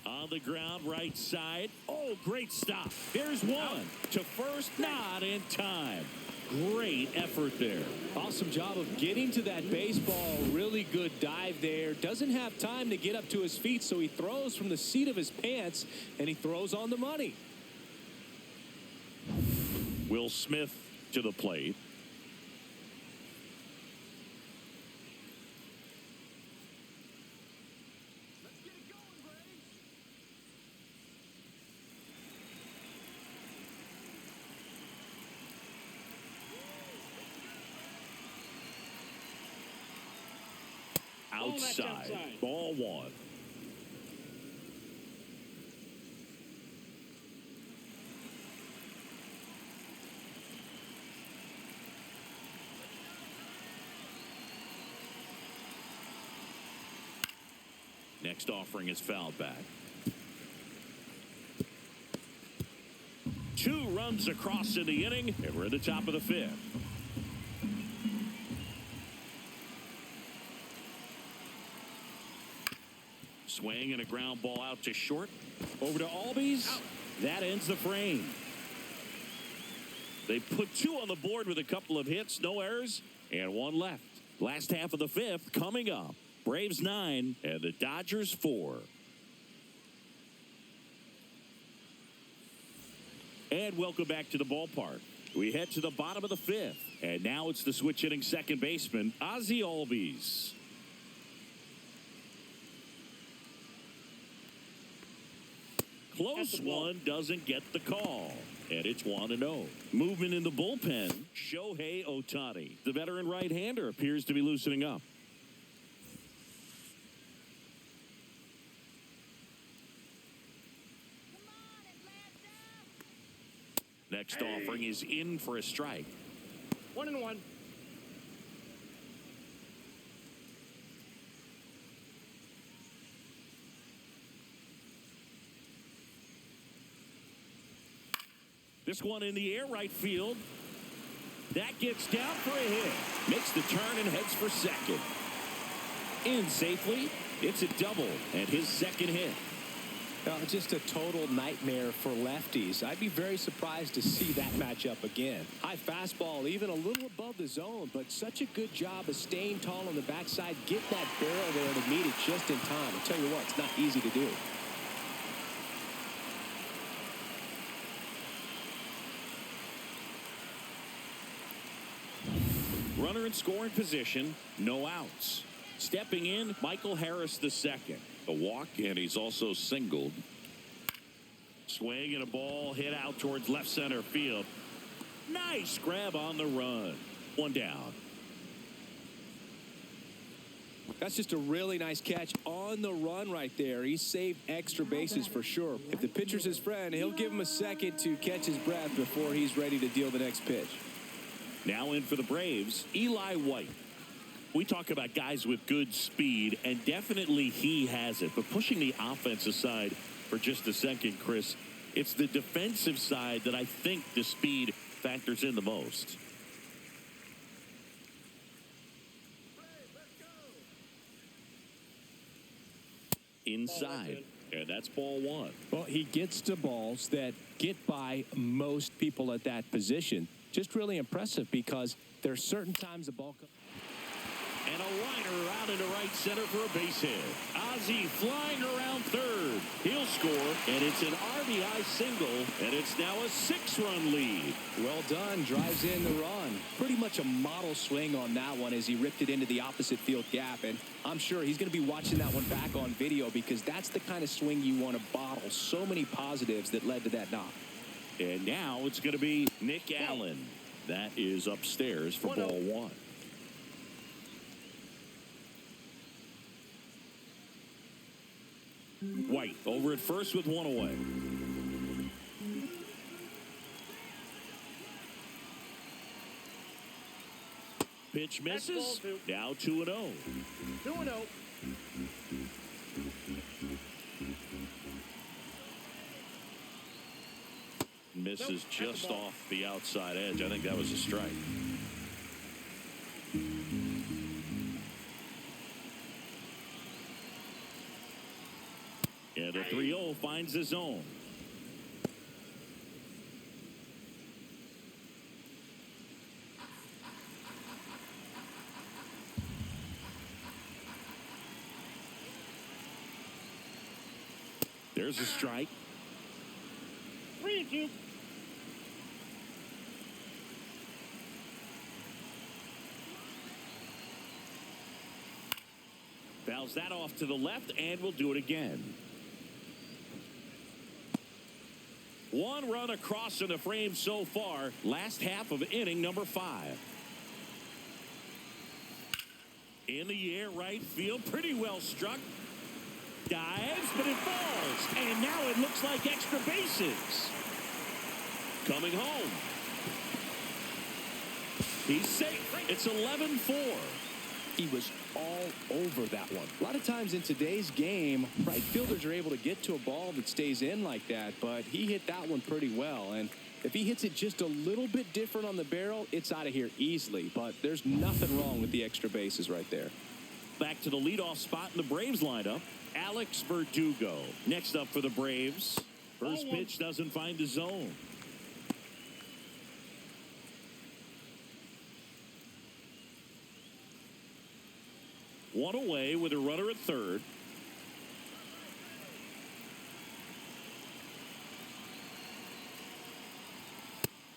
On the ground, right side. Oh, great stop. Here's one. To first, not in time. Great effort there. Awesome job of getting to that baseball. Really good dive there. Doesn't have time to get up to his feet, so he throws from the seat of his pants, and he throws on the money. Will Smith to the plate. Outside. Ball one. Next offering is fouled back. 2 runs across in the inning, and we're at the top of the 5th. Swing and a ground ball out to short. Over to Albies. That ends the frame. They put 2 on the board with a couple of hits, no errors, and 1 left. Last half of the 5th coming up. Braves 9 and the Dodgers 4. And welcome back to the ballpark. We head to the bottom of the 5th, and now it's the switch hitting second baseman, Ozzie Albies. Close one, doesn't get the call. And it's 1-0. Movement in the bullpen. Shohei Ohtani. The veteran right-hander appears to be loosening up. Next offering is in for a strike. 1-1. This one in the air right field. That gets down for a hit. Makes the turn and heads for second. In safely. It's a double and his second hit. Just a total nightmare for lefties. I'd be very surprised to see that matchup again. High fastball, even a little above the zone, but such a good job of staying tall on the backside. Get that barrel there to meet it just in time. I'll tell you what, it's not easy to do. Runner in scoring position, no outs. Stepping in, Michael Harris II. A walk, and he's also singled. Swing and a ball hit out towards left center field. Nice grab on the run. One down. That's just a really nice catch on the run right there. He saved extra bases for sure. If the pitcher's his friend, he'll give him a second to catch his breath before he's ready to deal the next pitch. Now in for the Braves, Eli White. We talk about guys with good speed, and definitely he has it. But pushing the offense aside for just a second, Chris, it's the defensive side that I think the speed factors in the most. Inside, and that's ball one. Well, he gets to balls that get by most people at that position. Just really impressive because there's certain times the ball comes. And a liner out into right center for a base hit. Ozzie flying around third. He'll score, and it's an RBI single, and it's now a 6-run lead. Well done. Drives in the run. Pretty much a model swing on that one as he ripped it into the opposite field gap. And I'm sure he's going to be watching that one back on video because that's the kind of swing you want to bottle. So many positives that led to that knock. And now it's going to be Nick Allen. That is upstairs for ball one. White over at first with one away. Pitch misses. Now 2-0. 2-0. Misses just off the outside edge. I think that was a strike. And a 3-0 finds the zone. There's a strike. 3-2. Fouls that off to the left, and we'll do it again. One run across in the frame so far. Last half of inning number 5. In the air, right field. Pretty well struck. Dives, but it falls. And now it looks like extra bases. Coming home. He's safe. It's 11-4. He was all over that one. A lot of times in today's game, right fielders are able to get to a ball that stays in like that, but he hit that one pretty well. And if he hits it just a little bit different on the barrel, it's out of here easily. But there's nothing wrong with the extra bases right there. Back to the leadoff spot in the Braves lineup, Alex Verdugo. Next up for the Braves. First pitch doesn't find the zone. One away with a runner at third.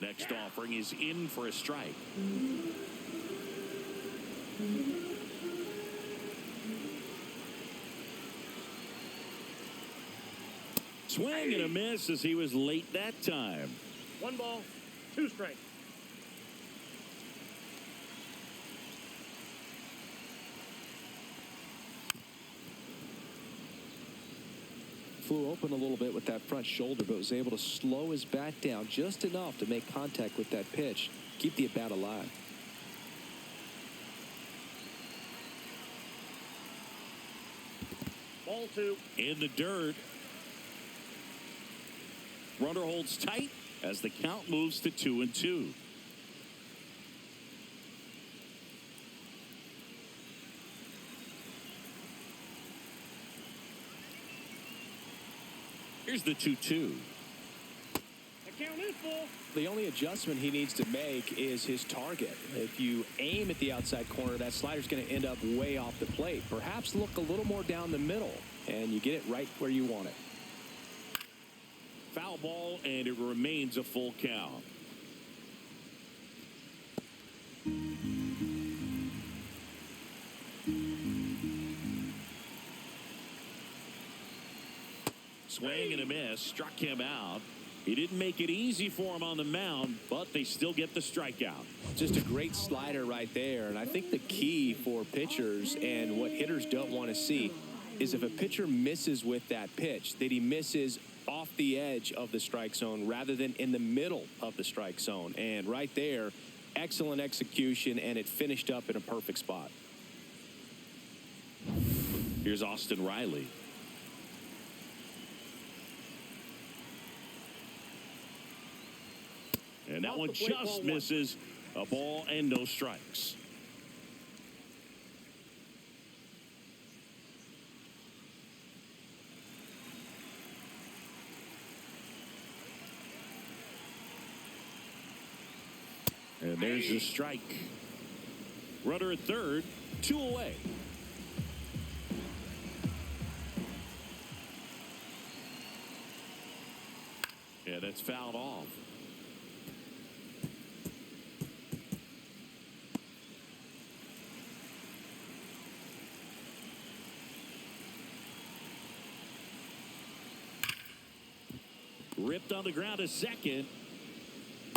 Next offering is in for a strike. Swing and a miss as he was late that time. 1 ball, 2 strikes. flew open a little bit with that front shoulder, but was able to slow his bat down just enough to make contact with that pitch, keep the at-bat alive. Ball 2. In the dirt. Runner holds tight as the count moves to 2-2. Here's the 2-2. The count is full. The only adjustment he needs to make is his target. If you aim at the outside corner, that slider's going to end up way off the plate. Perhaps look a little more down the middle, and you get it right where you want it. Foul ball, and it remains a full count. Swing and a miss, struck him out. He didn't make it easy for him on the mound, but they still get the strikeout. Just a great slider right there. And I think the key for pitchers and what hitters don't want to see is if a pitcher misses with that pitch, that he misses off the edge of the strike zone rather than in the middle of the strike zone. And right there, excellent execution, and it finished up in a perfect spot. Here's Austin Riley. And that one just misses. A ball and no strikes. And there's the strike. Runner at third, 2 away. Yeah, that's fouled off. Ripped on the ground a second.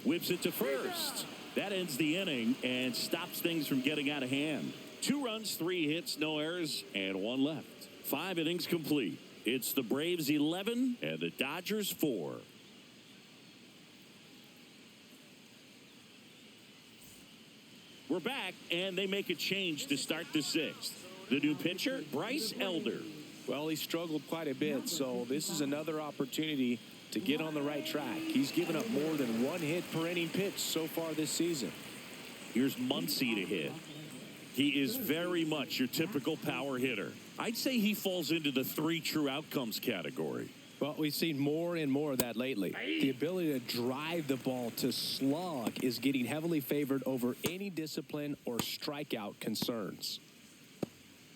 Whips it to first. That ends the inning and stops things from getting out of hand. 2 runs, 3 hits, no errors, and 1 left. 5 innings complete. It's the Braves 11 and the Dodgers 4. We're back, and they make a change to start the 6th. The new pitcher, Bryce Elder. Well, he struggled quite a bit, so this is another opportunity to get on the right track. He's given up more than 1 hit per inning pitch so far this season. Here's Muncy to hit. He is very much your typical power hitter. I'd say he falls into the 3 true outcomes category. Well, we've seen more and more of that lately. The ability to drive the ball to slug is getting heavily favored over any discipline or strikeout concerns.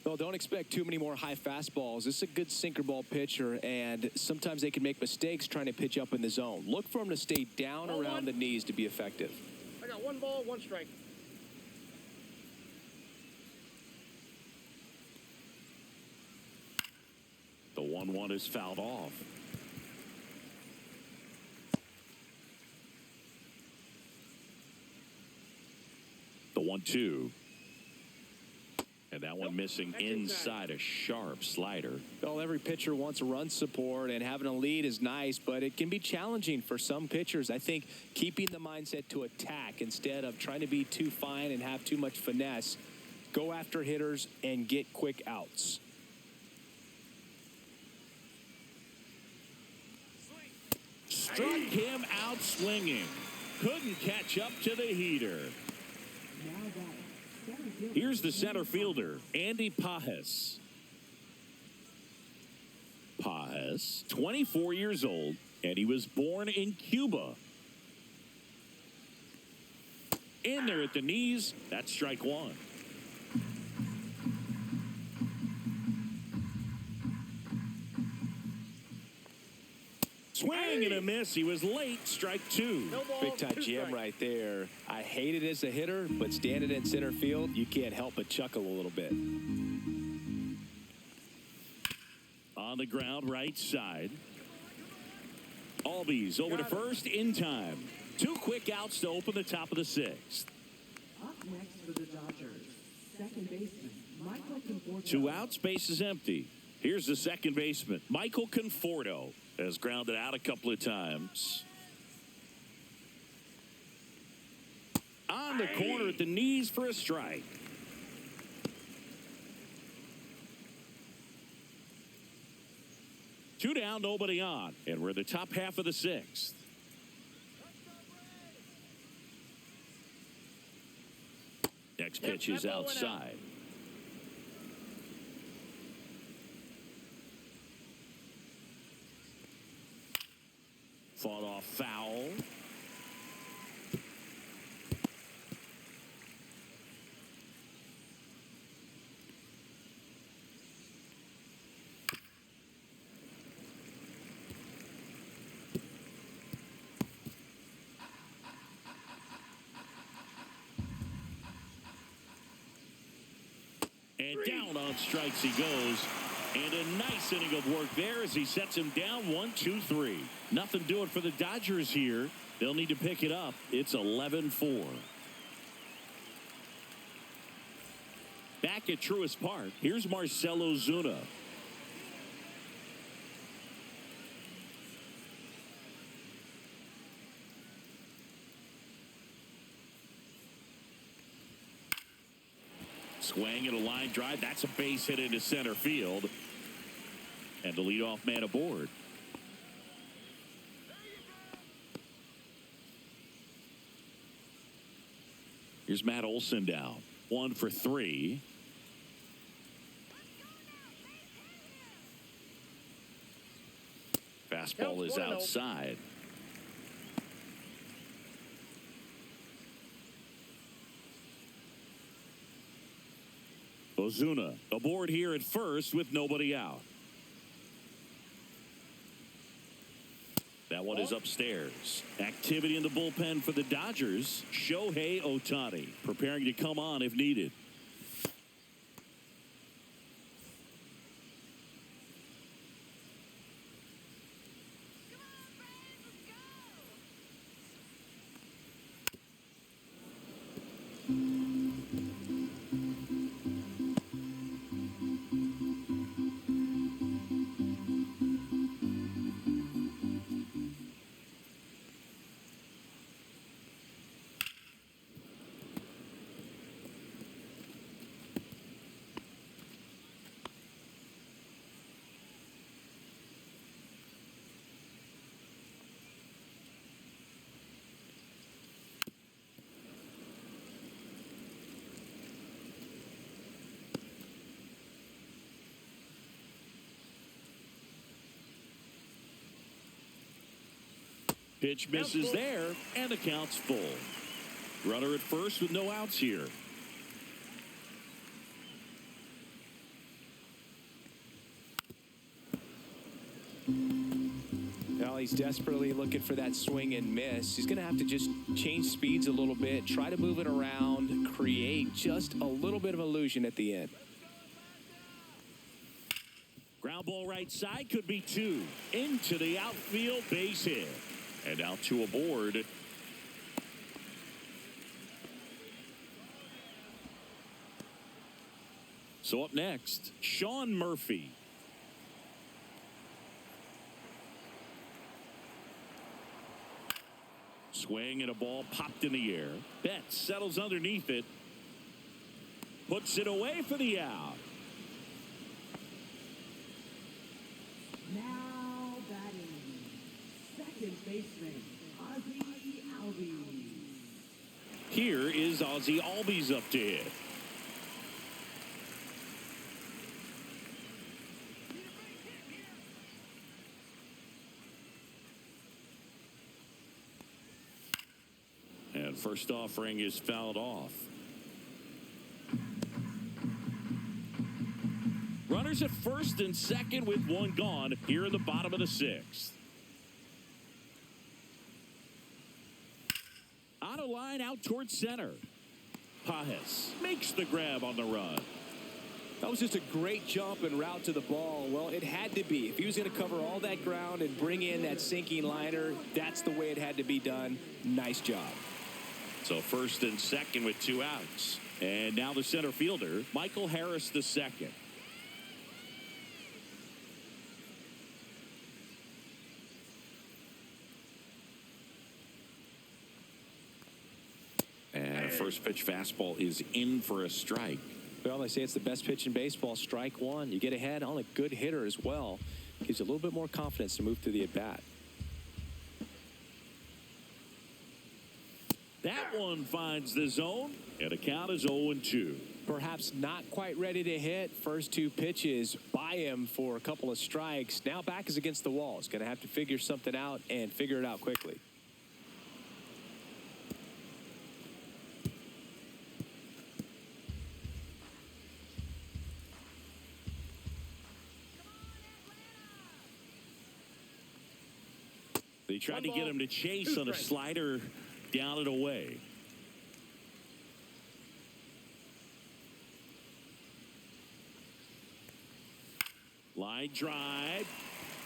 Well, don't expect too many more high fastballs. This is a good sinker ball pitcher, and sometimes they can make mistakes trying to pitch up in the zone. Look for him to stay down around the knees to be effective. I got 1 ball, 1 strike. The 1-1 is fouled off. The 1-2. And that one missing inside, a sharp slider. Well, every pitcher wants a run support, and having a lead is nice, but it can be challenging for some pitchers. I think keeping the mindset to attack instead of trying to be too fine and have too much finesse, go after hitters and get quick outs. Struck him out swinging. Couldn't catch up to the heater. Here's the center fielder, Andy Pajes. Pajes, 24 years old, and he was born in Cuba. In there at the knees, that's strike 1. Swing and a miss. He was late. Strike 2. No ball, Big time 2 jam strikes. right there. I hate it as a hitter, but standing in center field, you can't help but chuckle a little bit. On the ground, right side. Albies over to first in time. 2 quick outs to open the top of the 6th. Up next for the Dodgers, second baseman Michael Conforto. 2 outs, base is empty. Here's the second baseman, Michael Conforto, has grounded out a couple of times. On the corner at the knees for a strike. Two down, nobody on. And we're in the top half of the sixth. Next pitch is outside. Fought off foul. And down on strikes he goes. And a nice inning of work there as he sets him down 1-2-3. Nothing doing for the Dodgers here. They'll need to pick it up. It's 11-4. Back at Truist Park, here's Marcell Ozuna. Swing and a line drive. That's a base hit into center field. And the leadoff man aboard. Here's Matt Olson down. 1 for 3. Fastball is outside. Ozuna aboard here at first with nobody out. That one is upstairs. Activity in the bullpen for the Dodgers. Shohei Ohtani preparing to come on if needed. Pitch misses there, and the count's full. Runner at first with no outs here. Well, he's desperately looking for that swing and miss. He's going to have to just change speeds a little bit, try to move it around, create just a little bit of illusion at the end. Ground ball right side, could be 2. Into the outfield, base hit. And out to aboard. So up next, Sean Murphy. Swing and a ball popped in the air. Betts settles underneath it. Puts it away for the out. Now batting, second baseman, Ozzie Albies. Here is Ozzie Albies up to hit. And first offering is fouled off. Runners at first and second with one gone here in the bottom of the sixth. On a line out towards center. Pajes makes the grab on the run. That was just a great jump and route to the ball. Well, it had to be. If he was going to cover all that ground and bring in that sinking liner, that's the way it had to be done. Nice job. So first and second with 2 outs. And now the center fielder, Michael Harris II. First pitch fastball is in for a strike. Well, they say it's the best pitch in baseball. Strike one. You get ahead on a good hitter as well. Gives you a little bit more confidence to move through the at-bat. That one finds the zone, and a count is 0-2. Perhaps not quite ready to hit. First two pitches by him for a couple of strikes. Now back is against the wall. He's going to have to figure something out and figure it out quickly. They tried to get him to chase on a slider down and away. Line drive,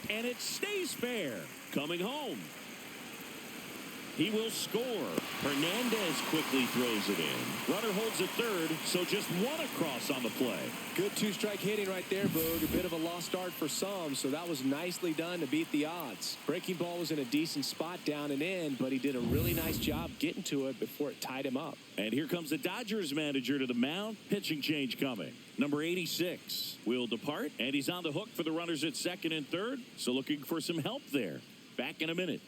and it stays fair. Coming home. He will score. Hernandez quickly throws it in. Runner holds at third, so just one across on the play. Good two-strike hitting right there, Boog. A bit of a lost start for some, so that was nicely done to beat the odds. Breaking ball was in a decent spot down and in, but he did a really nice job getting to it before it tied him up. And here comes the Dodgers manager to the mound. Pitching change coming. Number 86 will depart, and he's on the hook for the runners at second and third, so looking for some help there. Back in a minute.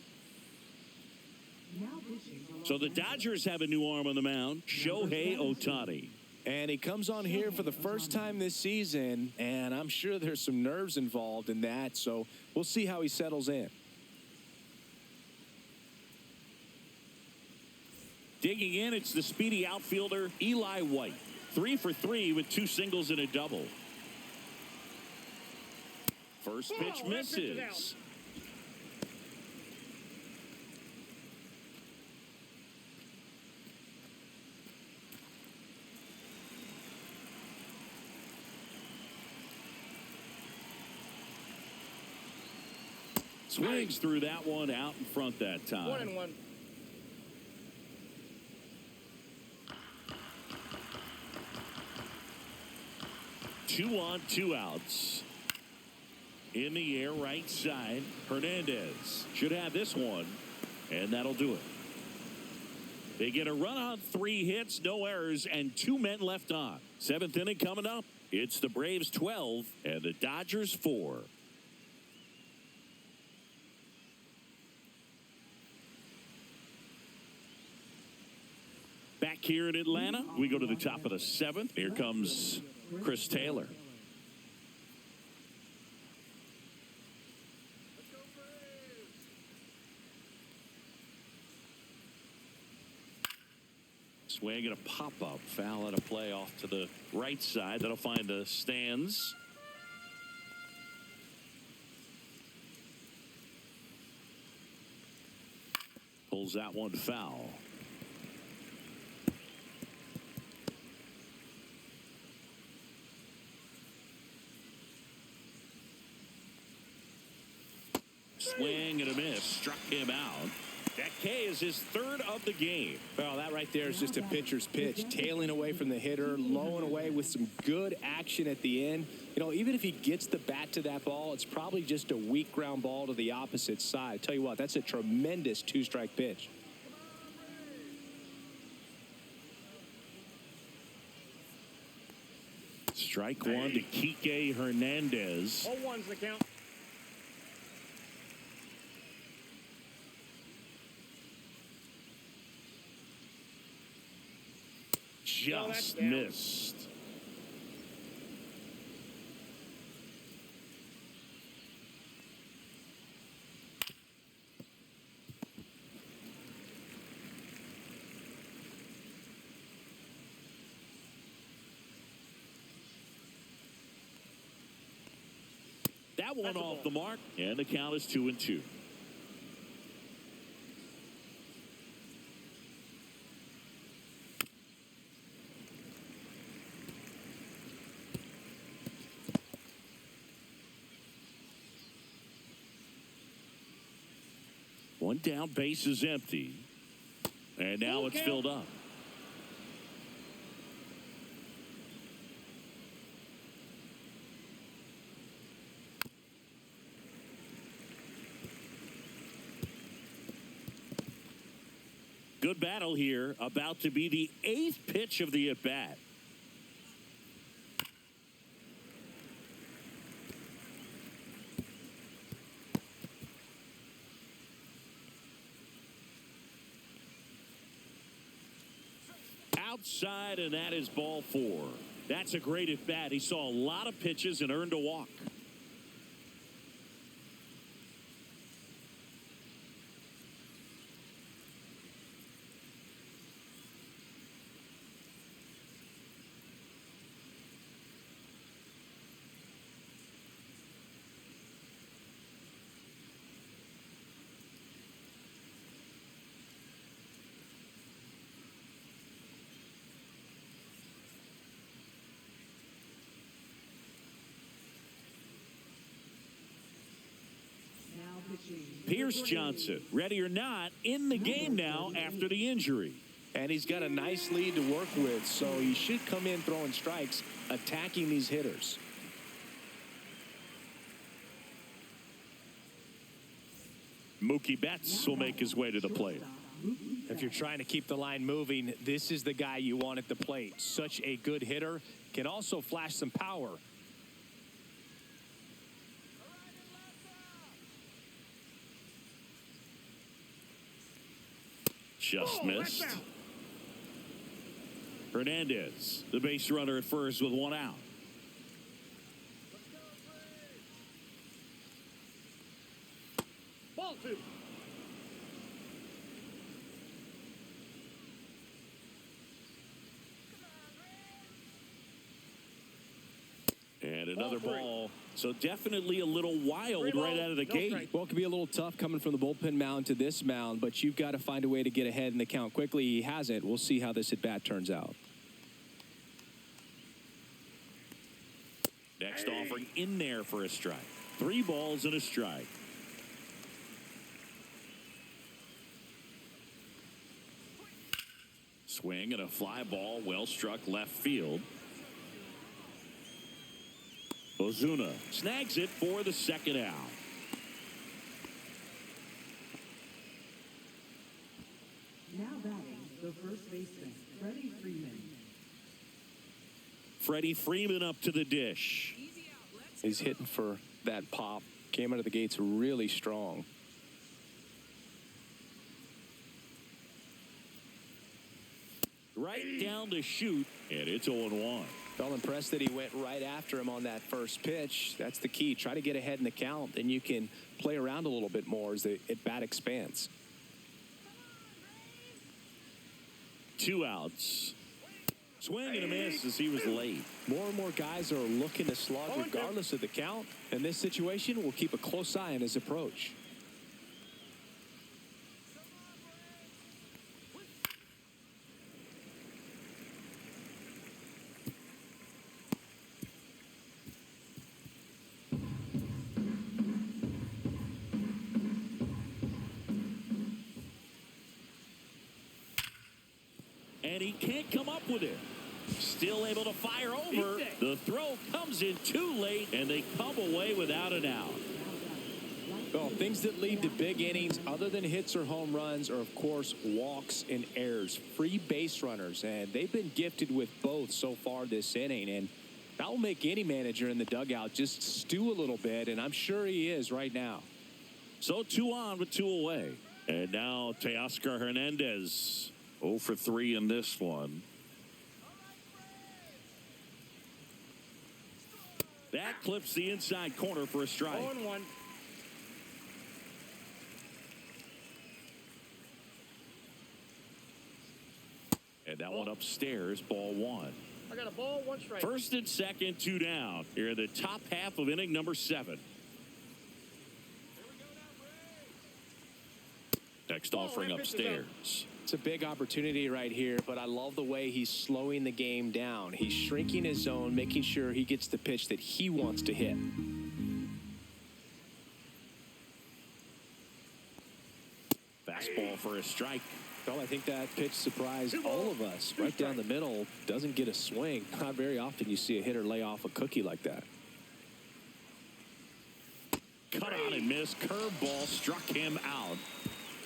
So the Dodgers have a new arm on the mound, Shohei Ohtani. And he comes on here for the first time this season, and I'm sure there's some nerves involved in that, so we'll see how he settles in. Digging in, it's the speedy outfielder, Eli White. 3 for 3 with 2 singles and a double. First pitch misses. Swings through that one out in front that time. 1-1. Two on, 2 outs. In the air, right side. Hernandez should have this one, and that'll do it. They get a run on 3 hits, no errors, and 2 men left on. 7th inning coming up. It's the Braves 12 and the Dodgers 4. Back here in Atlanta, we go to the top of the 7th. Here comes Chris Taylor. Swing and a pop-up. Foul at a play off to the right side. That'll find the stands. Pulls that one foul. Swing and a miss. Struck him out. That K is his 3rd of the game. Well, that right there is just a pitcher's pitch. Tailing away from the hitter, lowing away with some good action at the end. You know, even if he gets the bat to that ball, it's probably just a weak ground ball to the opposite side. Tell you what, that's a tremendous 2-strike pitch. Strike one to Kike Hernandez. 0-1's the count. Just missed. That one off the mark, and the count is 2-2. One down, base is empty. And now it's filled up. Good battle here. About to be the 8th pitch of the at-bat. Outside, and that is ball 4. That's a great at-bat. He saw a lot of pitches and earned a walk. Pierce Johnson, ready or not, in the game now after the injury. And he's got a nice lead to work with, so he should come in throwing strikes, attacking these hitters. Mookie Betts will make his way to the plate. If you're trying to keep the line moving, this is the guy you want at the plate. Such a good hitter, can also flash some power. Just missed. Hernandez, the base runner at first with 1 out. Ball 2. And another ball. So definitely a little wild right out of the gate. Well, it could be a little tough coming from the bullpen mound to this mound, but you've got to find a way to get ahead in the count quickly. He hasn't. We'll see how this at-bat turns out. Next offering in there for a strike. 3 balls and a strike. Swing and a fly ball, well struck left field. Ozuna snags it for the 2nd out. Now batting the first baseman, Freddie Freeman. Freddie Freeman up to the dish. He's hitting for that pop. Came out of the gates really strong. Right down to shoot, and it's 0-1. Felt impressed that he went right after him on that first pitch. That's the key. Try to get ahead in the count, and you can play around a little bit more as the at-bat expands. 2 outs. Swing and a miss as he was late. More and more guys are looking to slug regardless of the count. In this situation, we'll keep a close eye on his approach. And he can't come up with it. Still able to fire over. The throw comes in too late, and they come away without an out. Well, things that lead to big innings other than hits or home runs are, of course, walks and errors. Free base runners, and they've been gifted with both so far this inning. And that will make any manager in the dugout just stew a little bit, and I'm sure he is right now. So 2 on with 2 away. And now Teoscar Hernandez. 0 for 3 in this one. That clips the inside corner for a strike. 0-1. And that one upstairs, ball 1. I got a ball, 1 strike. First and second, 2 down. Here in the top half of inning number 7. Next offering upstairs. It's a big opportunity right here, but I love the way he's slowing the game down. He's shrinking his zone, making sure he gets the pitch that he wants to hit. Fastball for a strike. Well, I think that pitch surprised all of us. Right down the middle, doesn't get a swing. Not very often you see a hitter lay off a cookie like that. Cut on and miss. Curveball struck him out.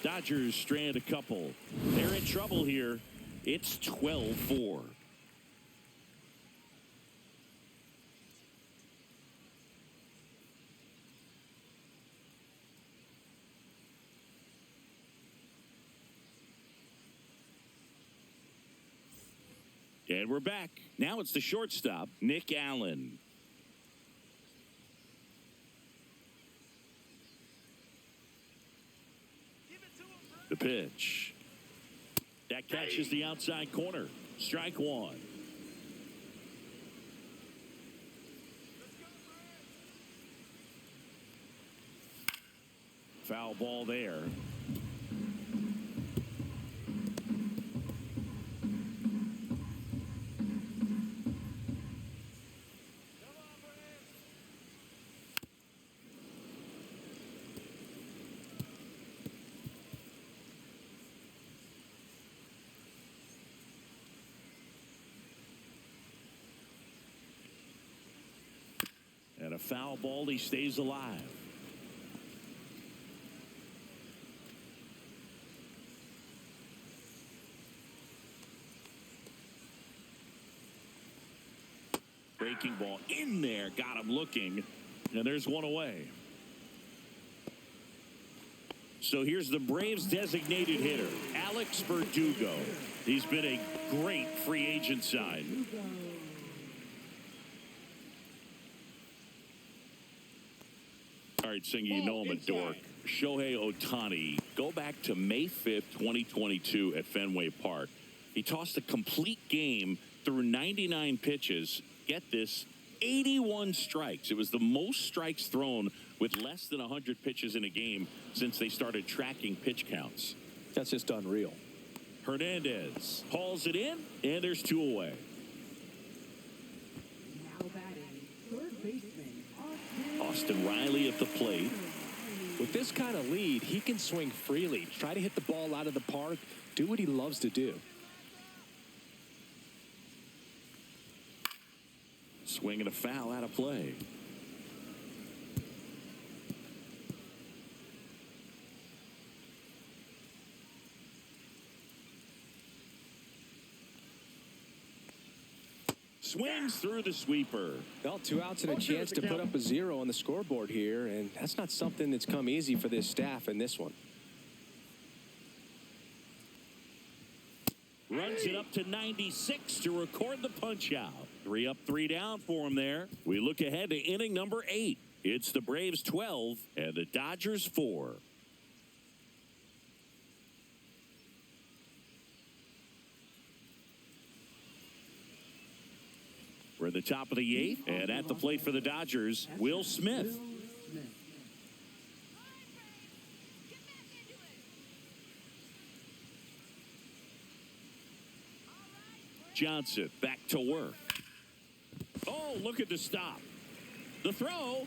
Dodgers strand a couple. They're in trouble here. It's 12-4. And we're back. Now it's the shortstop, Nick Allen. The pitch. That catches the outside corner. Strike one. Foul ball there. And a foul ball, he stays alive. Breaking ball in there, got him looking, and there's one away. So here's the Braves designated hitter, Alex Verdugo. He's been a great free agent sign. All right, Singy, you know I'm a dork. Shohei Ohtani, go back to May 5th, 2022 at Fenway Park. He tossed a complete game through 99 pitches. Get this, 81 strikes. It was the most strikes thrown with less than 100 pitches in a game since they started tracking pitch counts. That's just unreal. Hernandez hauls it in, and there's two away. Now batting, third baseman, Austin Riley at the plate. With this kind of lead, he can swing freely, try to hit the ball out of the park, do what he loves to do. Swinging a foul out of play. Swings through the sweeper. Well, 2 outs and a chance to put up a 0 on the scoreboard here, and that's not something that's come easy for this staff in this one. Runs it up to 96 to record the punch out. 3 up, 3 down for him there. We look ahead to inning number 8. It's the Braves 12 and the Dodgers 4. We're at the top of the 8th, and at the plate for the Dodgers, Will Smith. Johnson back to work. Oh, look at the stop. The throw,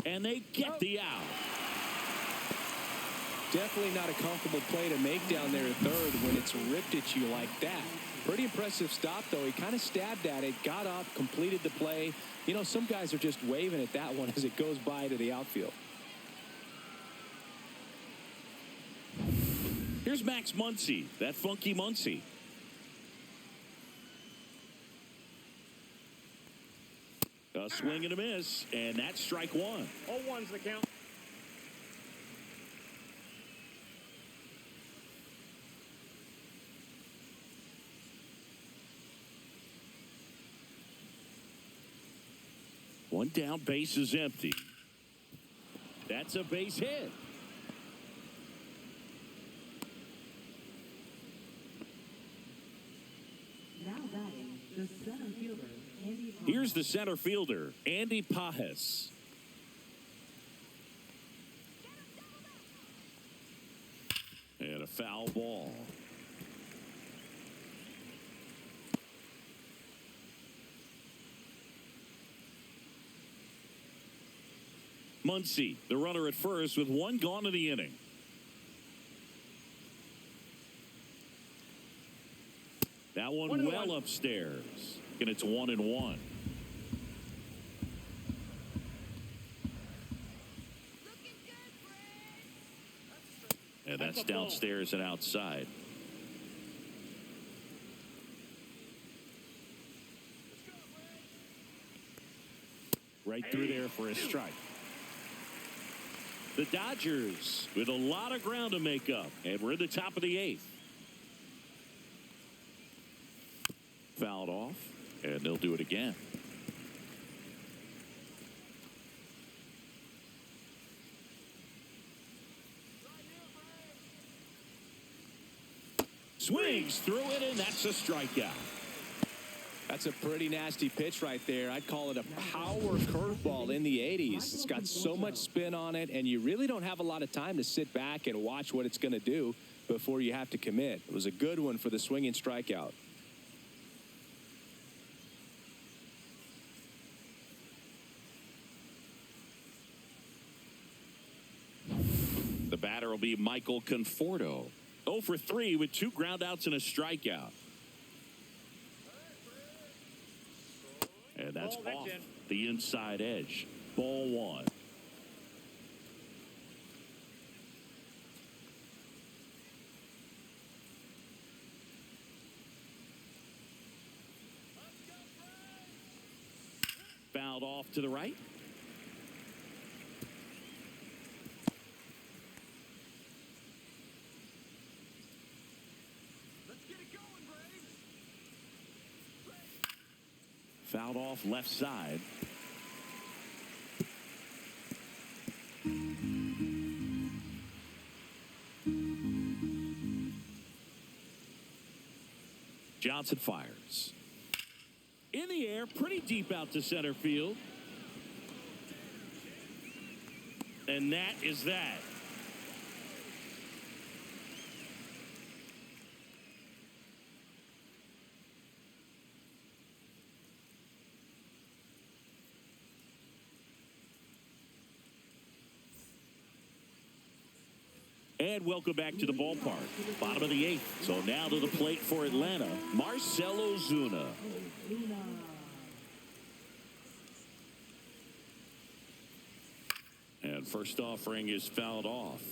and they get the out. Definitely not a comfortable play to make down there at third when it's ripped at you like that. Pretty impressive stop, though. He kind of stabbed at it, got up, completed the play. You know, some guys are just waving at that one as it goes by to the outfield. Here's Max Muncy, that funky Muncy. A swing and a miss, and that's strike one. 0-1's the count. One down, base is empty. That's a base hit. now batting, the center fielder, Andy Pages. Here's the center fielder, Andy Pages. And a foul ball. Muncy, the runner at first with one gone in the inning. That one well upstairs. And it's 1-1. And that's downstairs and outside. Right through there for a strike. The Dodgers with a lot of ground to make up, and we're in the top of the 8th. Fouled off, and they'll do it again. Swings through it, and that's a strikeout. That's a pretty nasty pitch right there. I'd call it a power curveball in the 80s. It's got so much spin on it, and you really don't have a lot of time to sit back and watch what it's going to do before you have to commit. It was a good one for the swinging strikeout. The batter will be Michael Conforto. 0 for 3 with 2 groundouts and a strikeout. And that's off the inside edge. Ball 1. Fouled off to the right. Fouled off left side. Johnson fires. In the air, pretty deep out to center field. And that is that. And welcome back to the ballpark. Bottom of the 8th. So now to the plate for Atlanta, Marcell Ozuna. And first offering is fouled off.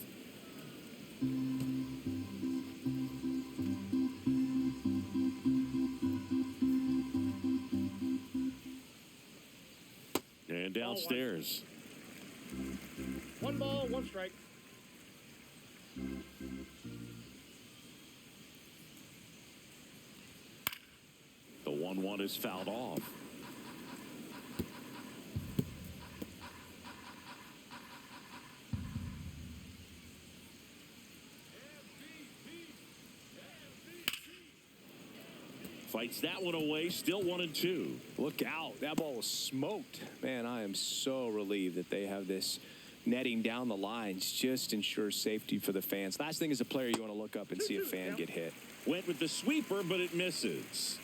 And downstairs. 1 ball, 1 strike. The 1-1 is fouled off. Fights that one away, still 1-2. Look out. That ball was smoked. Man, I am so relieved that they have this netting down the lines. Just ensures safety for the fans. Last thing as a player, you want to look up and see a fan get hit. Went with the sweeper, but it misses.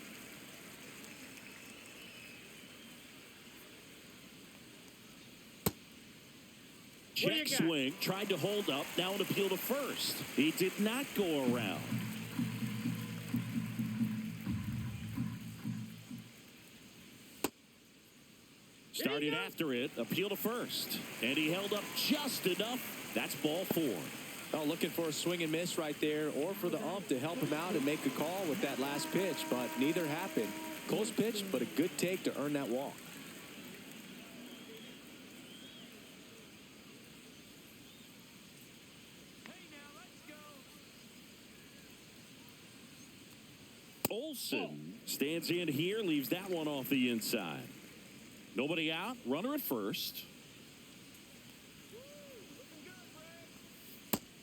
Check swing, tried to hold up, now an appeal to first. He did not go around. Started after it, appeal to first. And he held up just enough. That's ball 4. Oh, looking for a swing and miss right there, or for the ump to help him out and make a call with that last pitch, but neither happened. Close pitch, but a good take to earn that walk. Olsen stands in here, leaves that one off the inside. Nobody out, runner at first.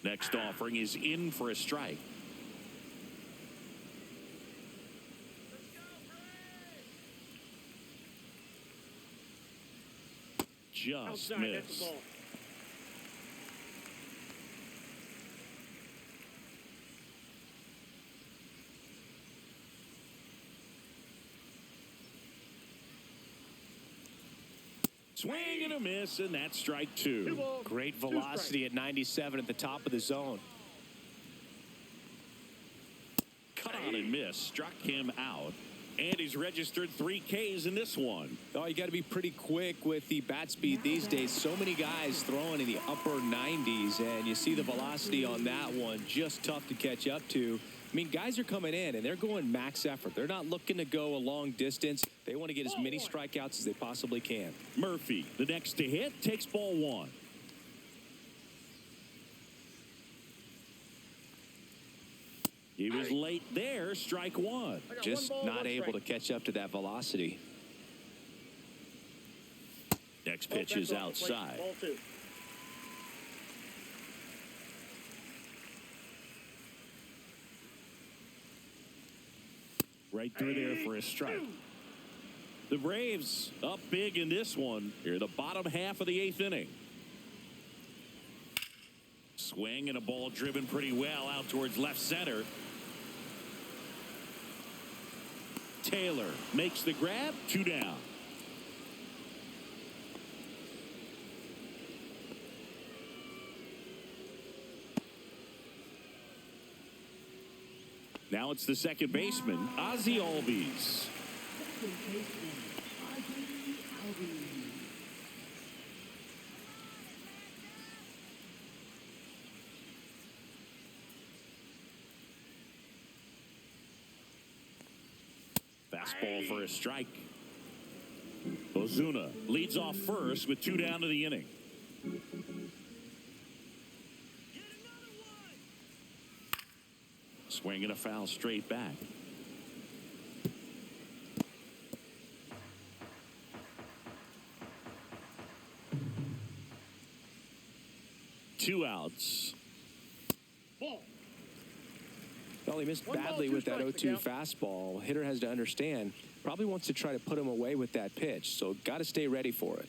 Next offering is in for a strike. Just missed. Swing and a miss, and that's strike 2. Great velocity at 97 at the top of the zone. Cut on and miss, struck him out. And he's registered 3 Ks in this one. Oh, you got to be pretty quick with the bat speed these days. So many guys throwing in the upper 90s, and you see the velocity on that one. Just tough to catch up to. I mean, guys are coming in, and they're going max effort. They're not looking to go a long distance. They want to get as many strikeouts as they possibly can. Murphy, the next to hit, takes ball 1. He was late there, strike 1. Just not able to catch up to that velocity. Next pitch is outside. Ball 2. Right through there for a strike. The Braves up big in this one. Here, the bottom half of the 8th inning. Swing and a ball driven pretty well out towards left center. Taylor makes the grab. 2 down. Now it's the second baseman, Ozzie Albies. Second baseman, Ozzie Albies. Fastball for a strike. Ozuna leads off first with 2 down to the inning. Swing and a foul straight back. Two outs. Ball. Well, he missed 1 ball, badly 2 with that strikes, 0-2 Miguel. fastball. Hitter has to understand, probably wants to try to put him away with that pitch, so got to stay ready for it.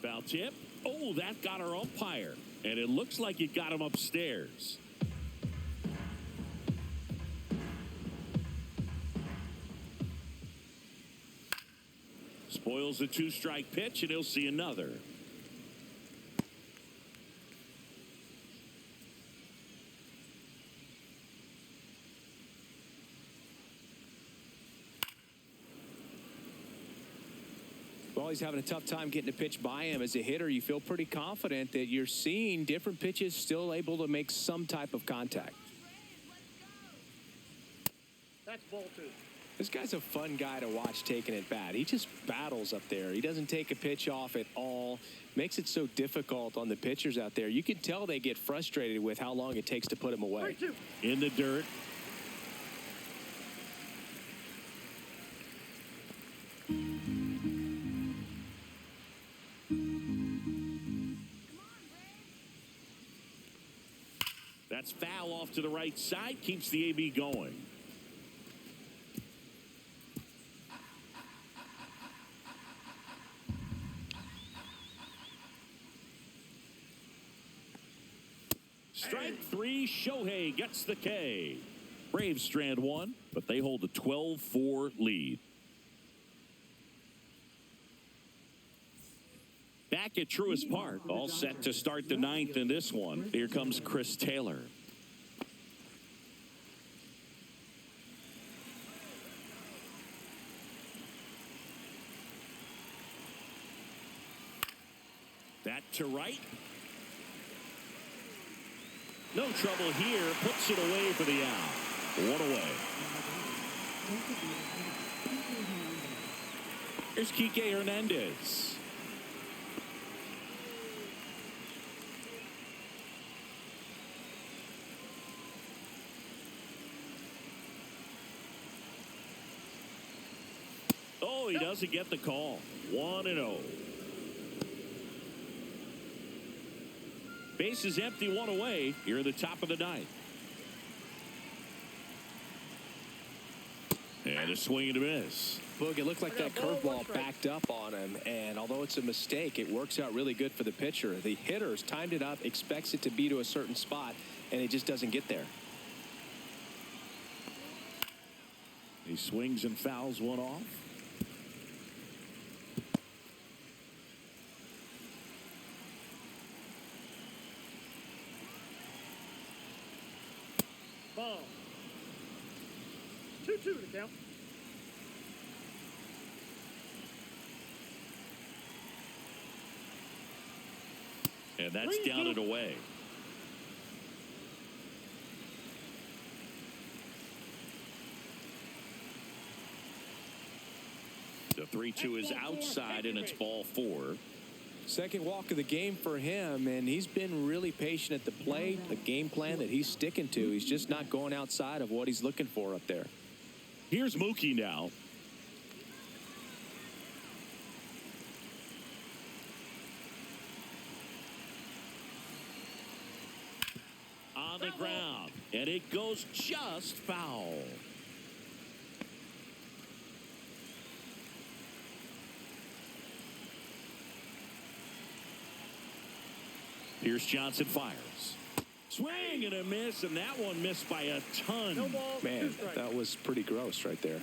Foul tip. Oh, that got our umpire. And it looks like it got him upstairs. Spoils the 2-strike pitch, and he'll see another. Well, he's having a tough time getting a pitch by him. As a hitter, you feel pretty confident that you're seeing different pitches still able to make some type of contact. That's ball 2. This guy's a fun guy to watch taking it bat. He just battles up there. He doesn't take a pitch off at all. Makes it so difficult on the pitchers out there. You can tell they get frustrated with how long it takes to put him away. 3-2. In the dirt. That's foul off to the right side. Keeps the AB going. Strike 3, Shohei gets the K. Braves strand 1, but they hold a 12-4 lead. Back at Truist Park, all set to start the 9th in this one. Here comes Chris Taylor. That to right. No trouble here. Puts it away for the out. 1 away. Here's Kike Hernandez. Oh, he doesn't get the call. 1-0. Base is empty, 1 away. Here at the top of the 9th. And a swing and a miss. Boog, it looked like that curveball backed up on him, and although it's a mistake, it works out really good for the pitcher. The hitter's timed it up, expects it to be to a certain spot, and it just doesn't get there. He swings and fouls one off. 2-2 to count. And that's down and away. The 3-2 is outside, and it's ball 4. Second walk of the game for him, and he's been really patient at the plate. A game plan that he's sticking to. He's just not going outside of what he's looking for up there. Here's Mookie now. On the ground, and it goes just foul. Here's Johnson, fires. Swing and a miss, and that one missed by a ton. No ball, Man, 2 strikes. that was pretty gross right there.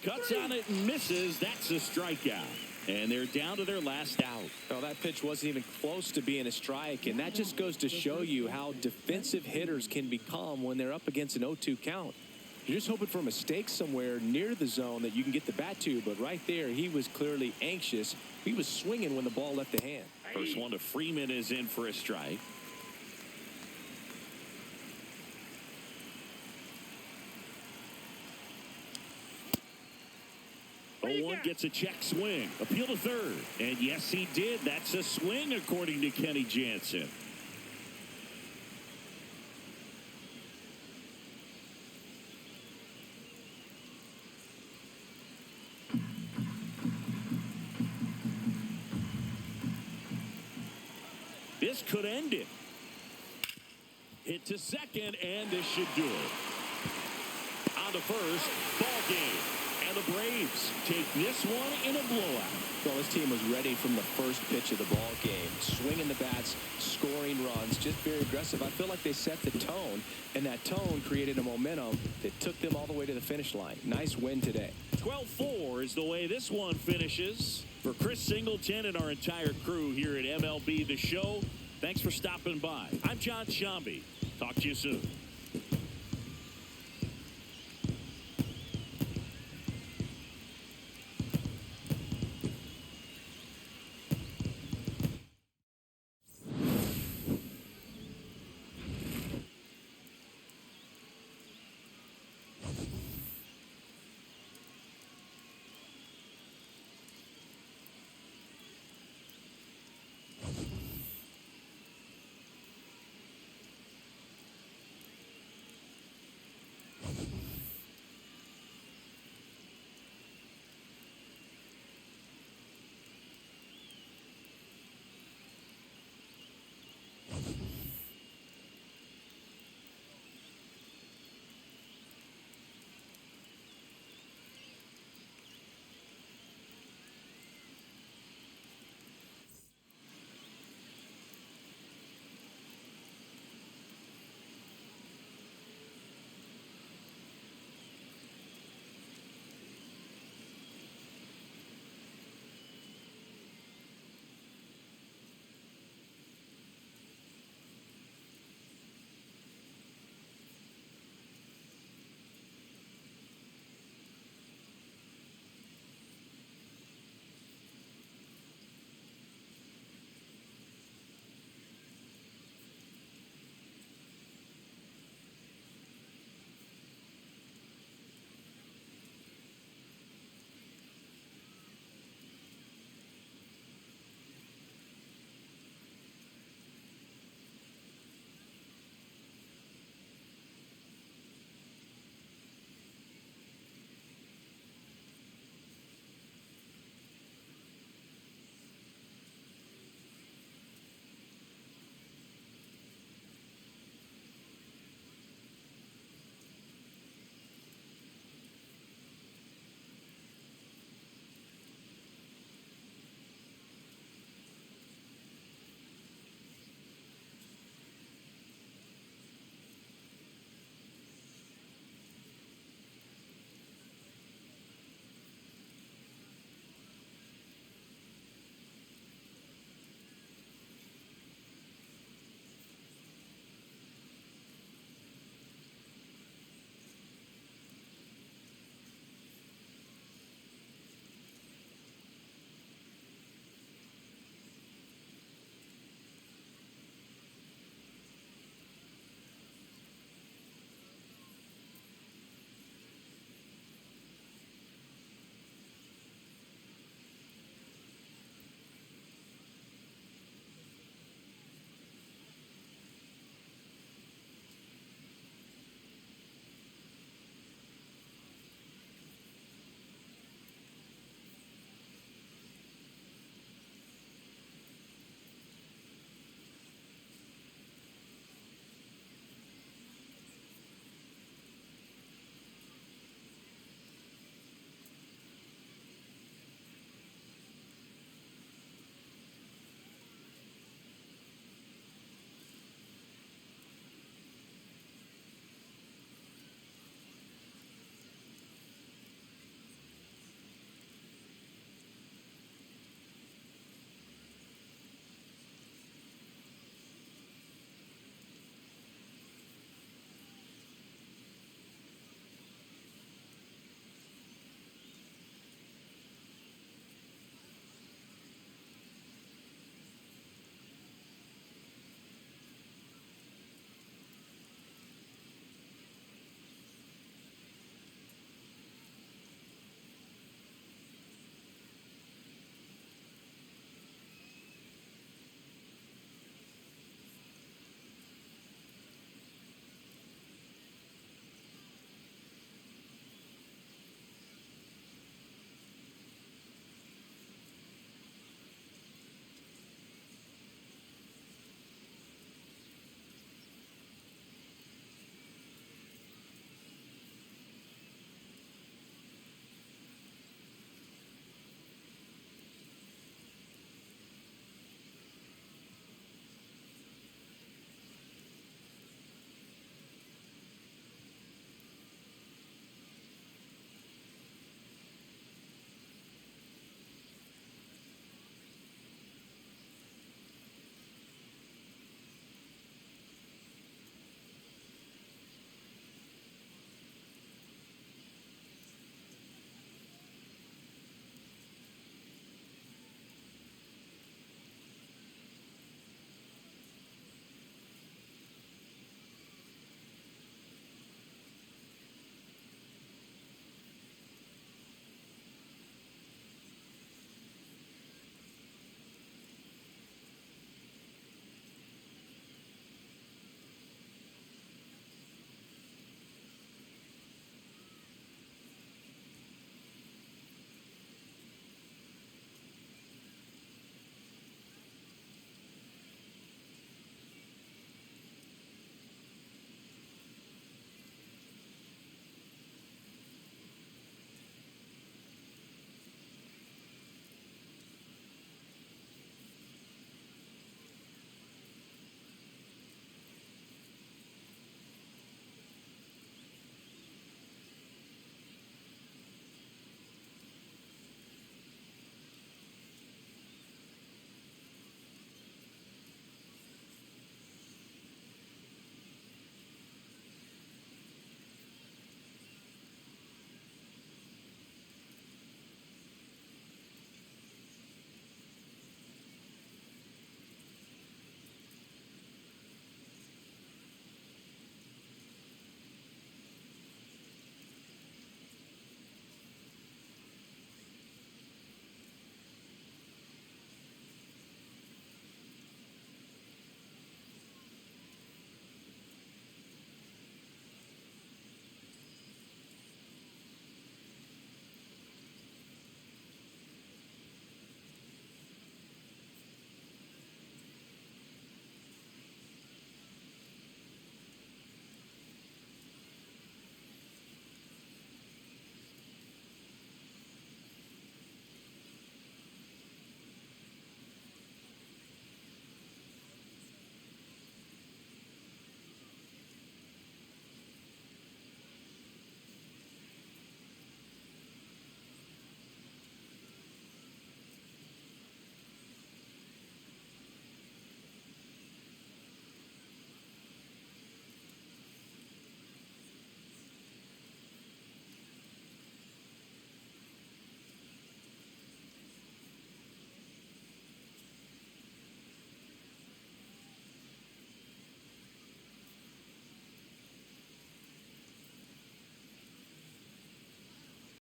Cuts on it and misses. That's a strikeout. And they're down to their last out. Well, that pitch wasn't even close to being a strike, and that just goes to show you how defensive hitters can become when they're up against an 0-2 count. You're just hoping for a mistake somewhere near the zone that you can get the bat to, but right there, he was clearly anxious. He was swinging when the ball left the hand. First one to Freeman is in for a strike. One gets a check swing. Appeal to third. And yes, he did. That's a swing, according to Kenny Jansen. This could end it. Hit to second, and this should do it. On to first, ball game. And the Braves take this one in a blowout. Well, this team was ready from the first pitch of the ball game. Swinging the bats, scoring runs, just very aggressive. I feel like they set the tone, and that tone created a momentum that took them all the way to the finish line. Nice win today. 12-4 is the way this one finishes. For Chris Singleton and our entire crew here at MLB The Show, thanks for stopping by. I'm John Shambi. Talk to you soon.